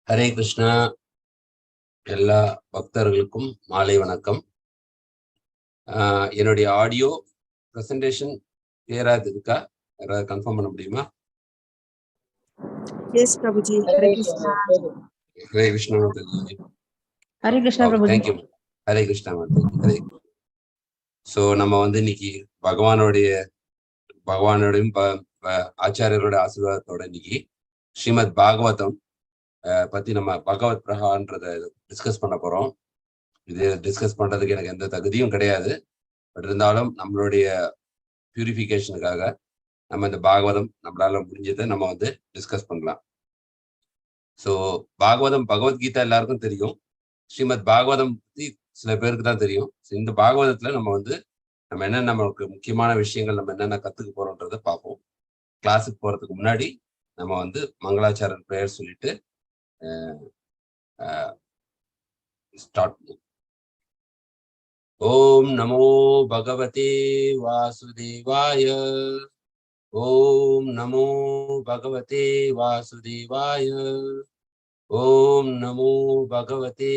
ஹரே கிருஷ்ணா. எல்லா பக்தர்களுக்கும் மாலை வணக்கம். என்னுடைய ஆடியோ பிரசன்டேஷன் கிளியரா இருக்கா? யாராவது கன்ஃபார்ம் பண்ண முடியுமா? Yes Prabhuji. Hare Krishna. Hare Krishna Mataji. Hare Krishna Prabhuji. Thank you. Hare Krishna Mataji. Hare. So நம்ம இன்னைக்கு பகவானோடையும் ஆச்சாரியரோட ஆசீர்வாதத்தோட இன்னைக்கு ஸ்ரீமத் பாகவதம் பத்தி நம்ம பகவத் பிரகான்றதை டிஸ்கஸ் பண்ண போறோம். இது டிஸ்கஸ் பண்றதுக்கு எனக்கு எந்த தகுதியும் கிடையாது. பட் இருந்தாலும் நம்மளுடைய பியூரிஃபிகேஷனுக்காக நம்ம இந்த பாகவதம் நம்மளால முடிஞ்சதை நம்ம டிஸ்கஸ் பண்ணலாம். ஸோ பாகவதம், பகவத்கீதா எல்லாருக்கும் தெரியும். ஸ்ரீமத் பாகவதம் பத்தி சில பேருக்கு தான் தெரியும். இந்த பாகவதத்துல நம்ம என்ன நமக்கு முக்கியமான விஷயங்கள் நம்ம என்னென்ன கத்துக்க போறோம்ன்றதை பார்ப்போம். கிளாஸுக்கு போறதுக்கு முன்னாடி நம்ம மங்களாச்சாரன் பிரேயர் சொல்லிட்டு ஸ்டார்ட் பண்ணுவோம். ஓம் நமோ பகவதே வாசுதேவாய. ஓம் நமோ பகவதே வாசுதேவாய. ஓம் நமோ பகவதே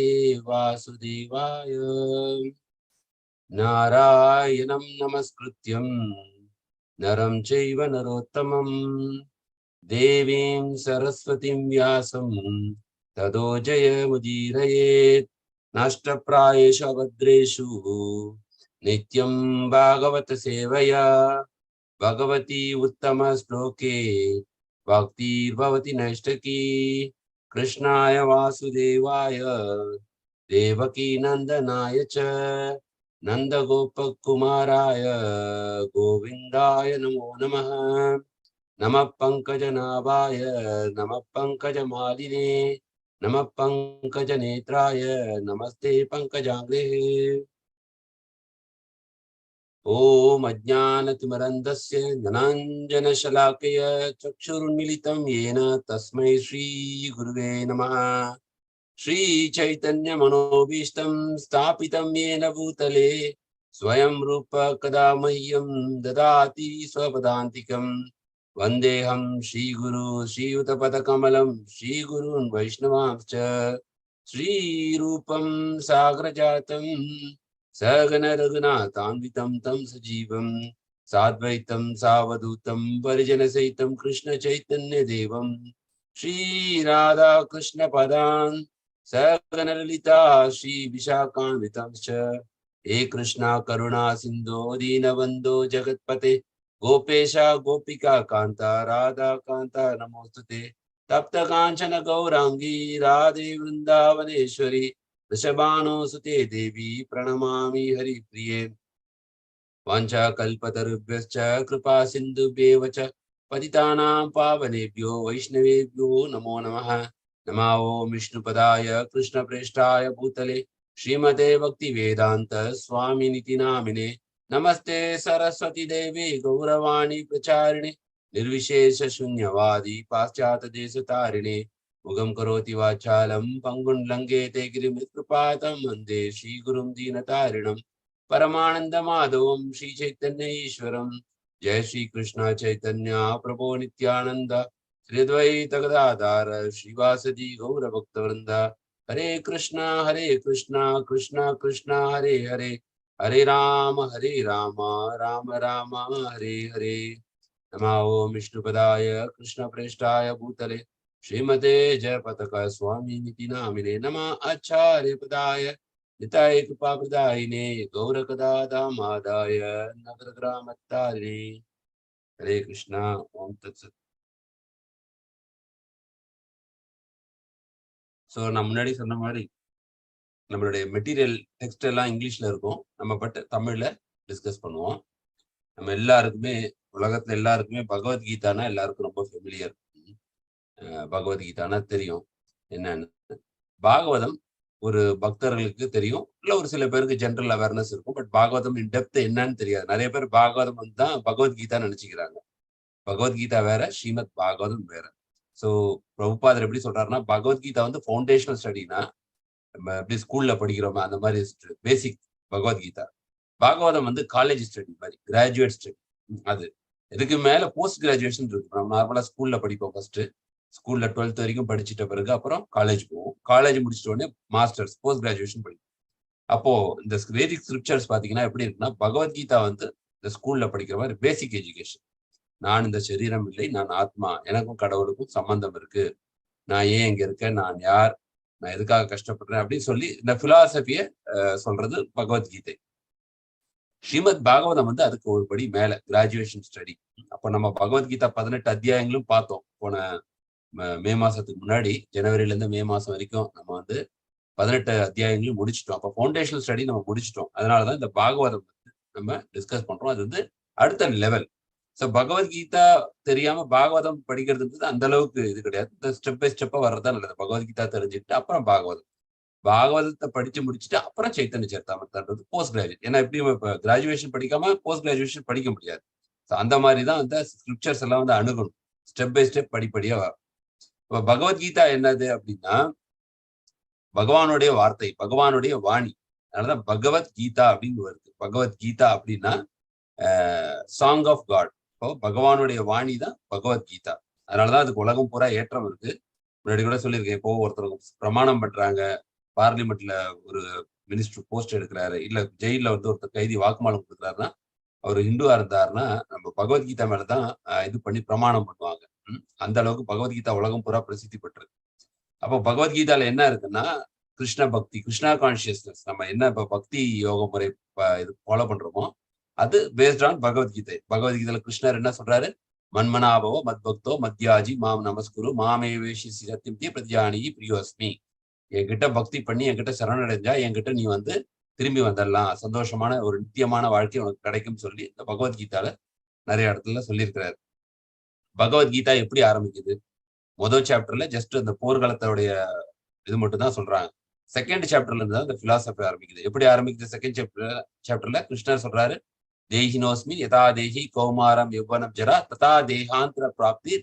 வாசுதேவாய. நாராயணம் நமஸ்கிருத்யம் நரம் சைவ நரோத்தமம் தேவீம் சரஸ்வதிம் வியாசம் ததோ ஜெயமுதீரயேத். நஷ்டப்ராயேஷு அபத்ரேஷு நித்யம் பாகவத சேவையா பகவதி உத்தம ஸ்லோகே பக்திர்பவதி நைஷ்டகி. கிருஷ்ணாய வாசுதேவாய தேவகி நந்தனாய ச நந்தகோபகுமாராய கோவிந்தாய நமோ நமः. நம பங்கஜநாபாய நம பங்கஜமாலினே நம பங்கஜ நேத்ராய நமஸ்தே பங்கஜாங்க்ரே. ஓம் அஜ்ஞானதிமிரந்தஸ்ய ஞானாஞ்சனशलाकया चक्षुरुन्मीलितं येन तस्मै श्री गुरुवे नमः. श्री चैतन्य मनोभीष्टं स्थापितं येन भूतले स्वयं रूप कदा मह्यं ददाति स्वपदान्तिकं. वन्देऽहं श्रीगुरु श्रीयुतपदकमलं श्रीगुरून् वैष्णवांश्च. श्रीरूपं साग्रजातं सगन रघुनाथान्वितं तं सजीवं साद्वैतं सावधूतं परिजनसहितं कृष्ण चैतन्य देवं श्रीराधा कृष्ण पदान् सगन ललिता श्री विशाखान्वितंश्च. हे कृष्णा करुणा सिन्धो दीनबन्धो जगत्पते गोपेशा गोपिका कान्ता राधा कान्ता नमोस्तुते. तप्त कांचन गौरांगी राधे वृंदावनेश्वरी वृषभानुसुते देवी प्रणमामि हरिप्रिये. वाञ्छाकल्पतरुभ्यश्च कृपा सिन्धुभ्येव च पतितानां पावनेभ्यो वैष्णवेभ्यो नमो नमः. नमो विष्णुपदाय कृष्णप्रेष्ठाय भूतले श्रीमते भक्तिवेदान्त स्वामिनिति नामिने. नमस्ते सरस्वती देवी गौरवाणी प्रचारिणे निर्विशेष शून्यवादी पाश्चात्य देशतारिणे. मुगं करोति वाचालं पंगुं लंघेते गिरिमित्कृपातं वन्दे श्रीगुरुं दीनतारिणं. परमानन्दमाधवं श्रीचैतन्य ईश्वरं. जय श्री कृष्ण चैतन्य प्रभो नित्यानंद श्री अद्वैत गदाधर श्रीवासदि गौरभक्तवृंद. हरे कृष्णा कृष्णा कृष्णा हरे हरे हरे राम राम राम हरे हरे. नमो विष्णुपदाय कृष्णप्रेष्ठाय भूतले श्रीमते जयपताका स्वामिनिति नामिने. नमः आचार्यपदाय निताय कृपाप्रदायिने गौरकदादामादाय नगरग्रामत्तारिणे. हरे कृष्णा. ओम तत्सत्. ஸோ நான் முன்னாடி சொன்ன மாதிரி நம்மளுடைய மெட்டீரியல் டெக்ஸ்ட் எல்லாம் இங்கிலீஷ்ல இருக்கும். நம்ம பட் தமிழ்ல டிஸ்கஸ் பண்ணுவோம். நம்ம எல்லாருக்குமே உலகத்துல எல்லாருக்குமே பகவத்கீதானா எல்லாருக்கும் ரொம்ப ஃபெமிலியர். பகவத்கீதானா தெரியும் என்னன்னு. பாகவதம் ஒரு பக்தர்களுக்கு தெரியும், இல்ல ஒரு சில பேருக்கு ஜென்ரல் அவேர்னஸ் இருக்கும். பட் பாகவதம் இன் டெப்த் என்னன்னு தெரியாது. நிறைய பேர் பாகவதம் தான் பகவத்கீதா நினைச்சுக்கிறாங்க. பகவத்கீதா வேற, ஸ்ரீமத் பாகவதம் வேற. ஸோ பிரபுபாதர் எப்படி சொல்றாருன்னா, பகவத்கீதா ஃபவுண்டேஷனல் ஸ்டடினா நம்ம எப்படி ஸ்கூல்ல படிக்கிறோமா அந்த மாதிரி பேசிக் பகவத்கீதா. பாகவதம் காலேஜ் ஸ்டடி மாதிரி, கிராஜுவேட் ஸ்டடி. அது இதுக்கு மேல போஸ்ட் கிராஜுவேஷன் இருக்கு. நம்ம நார்மலா ஸ்கூல்ல படிப்போம் ஃபர்ஸ்ட், ஸ்கூல்ல 12th வரைக்கும் படிச்சுட்ட பிறகு அப்புறம் காலேஜ் போவோம். காலேஜ் முடிச்சிட்ட உடனே மாஸ்டர்ஸ் போஸ்ட் கிராஜுவேஷன் படிப்போம். அப்போ இந்த வேதிக் ஸ்கிரிப்சர்ஸ் பாத்தீங்கன்னா எப்படி இருக்குன்னா, பகவத்கீதா வந்து இந்த ஸ்கூல்ல படிக்கிற மாதிரி பேசிக் எஜுகேஷன். நான் இந்த சரீரம் இல்லை, நான் ஆத்மா, எனக்கும் கடவுளுக்கும் சம்பந்தம் இருக்கு, நான் ஏன் இங்க இருக்கேன், நான் யார், நான் எதுக்காக கஷ்டப்படுறேன் அப்படின்னு சொல்லி இந்த பிலாசபிய சொல்றது பகவத்கீதை. ஸ்ரீமத் பாகவதம் வந்து அதுக்கு ஒரு படி மேல கிராஜுவேஷன் ஸ்டடி. அப்போ நம்ம பகவத்கீதா 18 அத்தியாயங்களும் பார்த்தோம். போன மே மாசத்துக்கு முன்னாடி, ஜனவரில இருந்து மே மாசம் வரைக்கும் நம்ம வந்து 18 அத்தியாயங்களையும் முடிச்சிட்டோம். அப்போ ஃபவுண்டேஷனல் ஸ்டடி நம்ம முடிச்சிட்டோம். அதனாலதான் இந்த பாகவதம் வந்து நம்ம டிஸ்கஸ் பண்றோம். அது வந்து அடுத்த லெவல். ஸோ பகவத்கீதா தெரியாம பாகவதம் படிக்கிறதுன்றது அந்த அளவுக்கு இது கிடையாது. இந்த ஸ்டெப் பை ஸ்டெப்பா வர்றதா நல்லது. பகவத்கீதா தெரிஞ்சுக்கிட்டு அப்புறம் பாகவதம், பாகவதத்தை படிச்சு முடிச்சுட்டு அப்புறம் சைத்தன்ய சரிதாமிர்தம்ன்றது போஸ்ட் கிராஜுவேட். ஏன்னா எப்படி இப்ப கிராஜுவேஷன் படிக்காம போஸ்ட் கிராஜுவேஷன் படிக்க முடியாது. அந்த மாதிரி தான் வந்து ஸ்கிரிப்சர்ஸ் எல்லாம் வந்து அணுகணும். ஸ்டெப் பை ஸ்டெப் படிப்படியா வரும். இப்ப பகவத்கீதா என்னது அப்படின்னா, பகவானுடைய வார்த்தை, பகவானுடைய வாணி. அதனாலதான் பகவத்கீதா அப்படின்னு வருது. பகவத்கீதா அப்படின்னா சாங் ஆஃப் காட். இப்போ பகவானுடைய வாணி தான் பகவத்கீதா. அதனாலதான் அதுக்கு உலகம் பூரா ஏற்றம் இருக்கு. முன்னாடி கூட சொல்லியிருக்கேன். இப்போ ஒருத்தர் பிரமாணம் பண்றாங்க, பார்லிமெண்ட்ல ஒரு மினிஸ்டர் போஸ்ட் எடுக்கிறாரு, இல்ல ஜெயில வந்து ஒருத்தர் கைதி வாக்குமூலம் கொடுக்குறாருன்னா, அவர் ஹிந்துவா இருந்தாருன்னா நம்ம பகவத்கீதா மேலதான் இது பண்ணி பிரமாணம் பண்ணுவாங்க. அந்த அளவுக்கு பகவத்கீதா உலகம் பூரா பிரசித்தி பெற்றிருக்கு. அப்போ பகவத்கீதால என்ன இருக்குன்னா, கிருஷ்ண பக்தி, கிருஷ்ணா கான்சியஸ்னஸ், நம்ம என்ன இப்ப பக்தி யோக முறை இது ஃபாலோ பண்றோமோ அது பேஸ்ட் ஆன் பகவத்கீதை. பகவத்கீதையில கிருஷ்ணர் என்ன சொல்றாரு, மன்மனாபவோ மத் பக்தோ மத்யாஜி மாம் நமஸ்குரு மாமேவேஷி சத்தியம் பிரத்யானி பிரியோஸ்மி. என்கிட்ட பக்தி பண்ணி என்கிட்ட சரணடைஞ்சா என்கிட்ட நீ வந்து திரும்பி வந்துடலாம், சந்தோஷமான ஒரு நித்தியமான வாழ்க்கை உனக்கு கிடைக்கும் சொல்லி இந்த பகவத்கீதால நிறைய இடத்துல சொல்லியிருக்கிறாரு. பகவத்கீதா எப்படி ஆரம்பிக்குது? முதல் சாப்டர்ல ஜஸ்ட் அந்த போர்க்களத்தோடைய இது மட்டும் தான் சொல்றாங்க. செகண்ட் சாப்டர்ல இருந்து தான் இந்த பிலாசபி ஆரம்பிக்குது. எப்படி ஆரம்பிக்குது? செகண்ட் சாப்டர்ல கிருஷ்ணர் சொல்றாரு, தேஹினோஸ்மி யதா தேஹி கௌமாரம் யௌவனம் ஜரா ததா தேகாந்திர பிராப்தி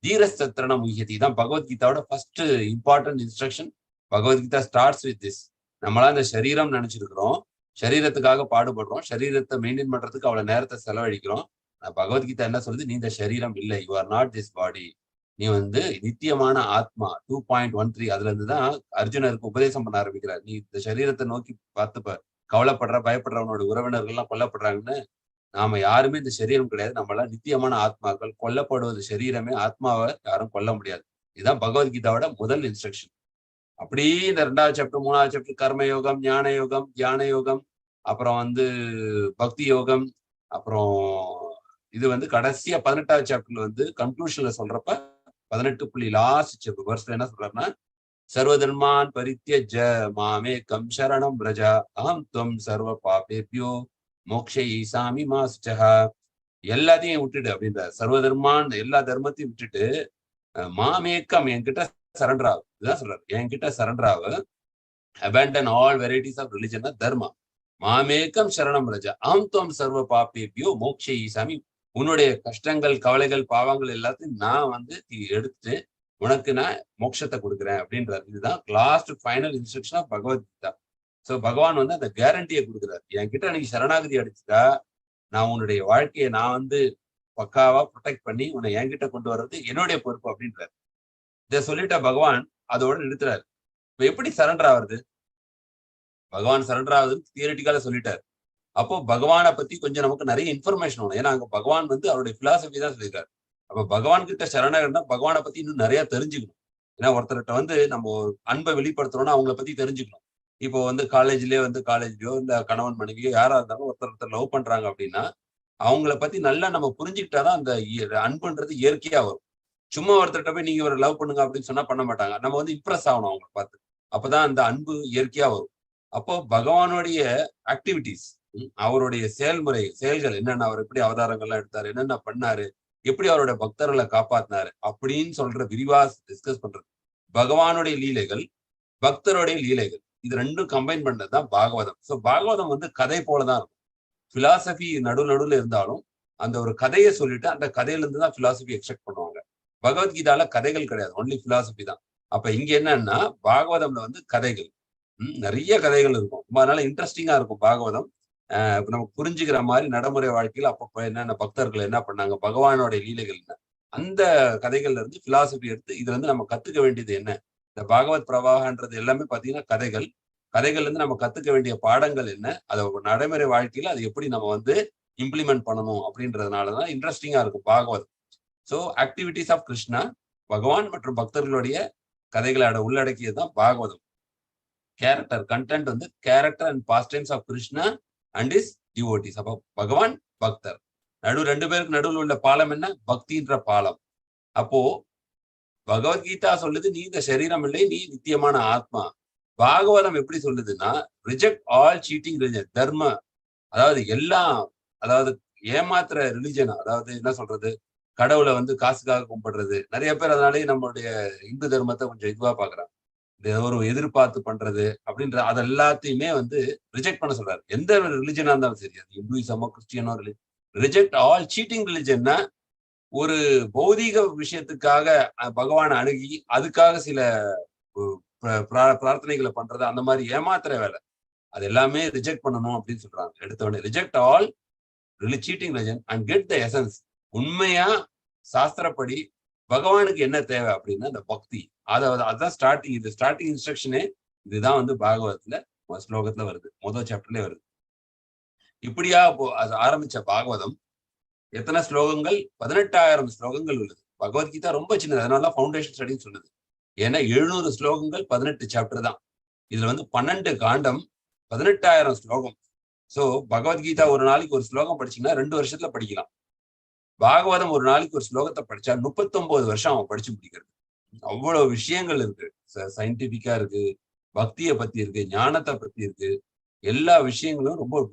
தீரஸ்தத்ரணம் முஹ்யதி. தான் பகவத்கீதாவோட first important instruction. Bhagavad Gita starts with this. நம்மளா இந்த சரீரம் நினைச்சிருக்கிறோம், சரீரத்துக்காக பாடுபடுறோம், சரீரத்தை மெயின்டைன் பண்றதுக்கு அவ்வளவு நேரத்தை செலவழிக்கிறோம். பகவத்கீதா என்ன சொல்லுது, நீ இந்த சரீரம் இல்லை, you are not this body, நீ வந்து நித்தியமான ஆத்மா. 2.13 அதுல இருந்துதான் அர்ஜுனருக்கு உபதேசம் பண்ண ஆரம்பிக்கிறார். நீ இந்த சரீரத்தை நோக்கி பார்த்து கவலைப்படுற, பயப்படுறவனோட உறவினர்கள் எல்லாம் கொல்லப்படுறாங்கன்னு. நாம யாருமே இந்த சரீரம் கிடையாது, நம்ம எல்லாம் நித்தியமான ஆத்மாக்கள். கொல்லப்படுவது சரீரமே, ஆத்மாவை யாரும் கொல்ல முடியாது. இதுதான் பகவத்கீதாவோட முதல் இன்ஸ்ட்ரக்ஷன். அப்படி இந்த 2வது சாப்டர் 3வது சாப்டர் கர்ம யோகம், ஞான யோகம், தியான யோகம், அப்புறம் வந்து பக்தி யோகம், அப்புறம் இது வந்து கடைசியா 18வது சாப்டர்ல வந்து கன்க்ளூஷன்ல சொல்றப்ப 18 லாஸ்ட் வருஷத்துல என்ன சொல்றாருன்னா, சர்வதர்மான் பரித்யஜ மாமேகம் சரணம் பிரஜா அஹம் துவம் சர்வ பாபேப்யோ மோக்ஷயிசாமி மா சுச்சஹ. எல்லாத்தையும் விட்டுட்டு அப்படின்ற, சர்வதர்மான் எல்லா தர்மத்தையும் விட்டுட்டு மாமேக்கம் என்கிட்ட சரண்டர் ஆகு. இதுதான் சொல்றாரு, என்கிட்ட சரண்டர் ஆகு. Abandon all varieties of religion dharma. மாமேக்கம் சரணம் பிரஜா அஹம் துவம் சர்வ பாபேப்யோ மோக்ஷயிசாமி. உன்னுடைய கஷ்டங்கள், கவலைகள், பாவங்கள் எல்லாத்தையும் நான் வந்து எடுத்து உனக்கு நான் மோட்சத்தை கொடுக்குறேன் அப்படின்றாரு. இதுதான் last final instruction of Bhagavad Gita. So பகவான் வந்து அந்த கேரண்டியை கொடுக்குறாரு. என்கிட்ட நீ சரணாகதி அடிச்சுட்டா நான் உன்னுடைய வாழ்க்கையை நான் வந்து பக்காவா ப்ரொடெக்ட் பண்ணி உன்னை என்கிட்ட கொண்டு வர்றது என்னுடைய பொறுப்பு அப்படின்றாரு. இதை சொல்லிட்டா பகவான் அதோட நிறுத்துறாரு. இப்ப எப்படி சரண்டர் ஆகுறது? பகவான் சரண்டர் ஆகுதுன்னு தியரிட்டிக்கலா சொல்லிட்டாரு. அப்போ பகவானை பத்தி கொஞ்சம் நமக்கு நிறைய இன்ஃபர்மேஷன் வேணும். ஏன்னா அங்க பகவான் வந்து அவருடைய பிலாசபி தான் சொல்லியிருக்காரு. அப்ப பகவான் கிட்ட சரணாகதினா பகவானை பத்தி இன்னும் நிறைய தெரிஞ்சுக்கணும். ஏன்னா ஒருத்தர்கிட்ட வந்து நம்ம அன்பை வெளிப்படுத்துறோம்னா அவங்கள பத்தி தெரிஞ்சுக்கணும். இப்போ வந்து காலேஜ்லயோ இல்ல கணவன் மனைவியோ யாரா இருந்தாலும் ஒருத்தர் லவ் பண்றாங்க அப்படின்னா அவங்கள பத்தி நல்லா நம்ம புரிஞ்சுக்கிட்டாதான் அந்த அன்புன்றது இயற்கையா வரும். சும்மா ஒருத்தர்கிட்ட போய் நீங்க ஒரு லவ் பண்ணுங்க அப்படின்னு சொன்னா பண்ண மாட்டாங்க. நம்ம வந்து இம்ப்ரெஸ் ஆகணும் அவங்களை பார்த்து. அப்பதான் அந்த அன்பு இயற்கையா வரும். அப்போ பகவானுடைய ஆக்டிவிட்டிஸ், அவருடைய செயல்கள் என்னென்ன, அவர் எப்படி அவதாரங்கள்லாம் எடுத்தாரு, என்னென்ன பண்ணாரு, எப்படி அவருடைய பக்தர்களை காப்பாத்தினாரு அப்படின்னு சொல்ற விரிவா டிஸ்கஸ் பண்றது. பகவானுடைய லீலைகள், பக்தருடைய லீலைகள், இது ரெண்டும் கம்பைன் பண்ணதுதான் பாகவதம். ஸோ பாகவதம் வந்து கதை போலதான் இருக்கும். பிலாசபி நடுவுல இருந்தாலும் அந்த ஒரு கதையை சொல்லிட்டு அந்த கதையில இருந்து தான் பிலாசபி எக்ஸ்ட்ராக்ட் பண்ணுவாங்க. பகவத்கீதால கதைகள் கிடையாது, ஒன்லி பிலாசபி தான். அப்ப இங்க என்னன்னா பாகவதம்ல வந்து கதைகள், நிறைய கதைகள் இருக்கும். அதனால இன்ட்ரெஸ்டிங்கா இருக்கும் பாகவதம். நமக்கு புரிஞ்சுக்கிற மாதிரி நடைமுறை வாழ்க்கையில அப்பப்ப என்னென்ன பக்தர்கள் என்ன பண்ணாங்க, பகவானோட லீலைகள் என்ன, அந்த கதைகள்ல இருந்து பிலாசபி எடுத்து இதுல இருந்து நம்ம கத்துக்க வேண்டியது என்ன, இந்த பாகவத் பிரவாகன்றது எல்லாமே பாத்தீங்கன்னா கதைகள்ல இருந்து நம்ம கத்துக்க வேண்டிய பாடங்கள் என்ன, அதை நடைமுறை வாழ்க்கையில அதை எப்படி நம்ம வந்து இம்ப்ளிமெண்ட் பண்ணணும் அப்படின்றதுனாலதான் இன்ட்ரெஸ்டிங்கா இருக்கும் Bhagavat. So activities of Krishna, பகவான் மற்றும் பக்தர்களுடைய கதைகளோட உள்ளடக்கியதுதான் பாகவதம். கேரக்டர் கண்டென்ட் வந்து character and pastimes of Krishna and his devotees. அப்போ பகவான் பக்தர் ரெண்டு பேருக்கு நடுவில் உள்ள பாலம் என்ன, பக்தின்ற பாலம். அப்போ பகவத்கீதா சொல்லுது நீ இந்த சரீரம் இல்லை, நீ நித்தியமான ஆத்மா. பாகவதம் எப்படி சொல்லுதுன்னா ரிஜெக்ட் ஆல் சீட்டிங் ரிலிஜன், தர்ம, அதாவது எல்லாம், அதாவது ஏமாத்துற ரிலிஜன், அதாவது என்ன சொல்றது, கடவுளை வந்து காசுக்காக கும்பிடுறது. நிறைய பேர் அதனாலேயே நம்மளுடைய இந்து தர்மத்தை கொஞ்சம் இதுவா பாக்குறாங்க, ஒரு எதிர்பார்த்து பண்றது அப்படின்ற அது எல்லாத்தையுமே வந்து ரிஜெக்ட் பண்ண சொல்றாரு. எந்த ரிலிஜனா இருந்தாலும் சரி, அது இந்துயிசமோ கிறிஸ்டியனோ, ரிஜெக்ட் ஆல் சீட்டிங் ரிலிஜன்னா ஒரு பௌதீக விஷயத்துக்காக பகவானை அணுகி அதுக்காக சில பிரார்த்தனைகளை பண்றது, அந்த மாதிரி ஏமாத்துற வேலை, அது எல்லாமே ரிஜெக்ட் பண்ணணும் அப்படின்னு சொல்றாங்க. எடுத்தவொடனே reject all cheating religion and get the essence. உண்மையா சாஸ்திரப்படி பகவானுக்கு என்ன தேவை அப்படின்னா இந்த பக்தி. அதுதான் ஸ்டார்டிங். இது ஸ்டார்டிங் இன்ஸ்ட்ரக்ஷனே இதுதான் வந்து பாகவதத்துல ஸ்லோகத்துல வருது, முதல் சாப்டர்லயே வருது. இப்படியா ஆரம்பிச்ச பாகவதம் எத்தனை ஸ்லோகங்கள், 18,000 ஸ்லோகங்கள் உள்ளது. பகவத்கீதா ரொம்ப சின்னது, அதனால ஃபவுண்டேஷன் ஸ்டடின்னு சொல்லுது. ஏன்னா 700 ஸ்லோகங்கள் 18 சாப்டர் தான். இதுல வந்து 12 காண்டம், 18,000 ஸ்லோகம். சோ பகவத்கீதா ஒரு நாளைக்கு ஒரு ஸ்லோகம் படிச்சீங்கன்னா 2 வருஷத்துல படிக்கலாம். பாகவதம் ஒரு நாளைக்கு ஒரு ஸ்லோகத்தை படிச்சா 39 வருஷம் அவன் படிச்சு முடிக்கிறது. அவ்வளவு விஷயங்கள் இருக்கு, சயின்டிபிக்கா இருக்கு, பக்தியை பத்தி இருக்கு, ஞானத்தை பத்தி இருக்கு, எல்லா விஷயங்களும் ரொம்ப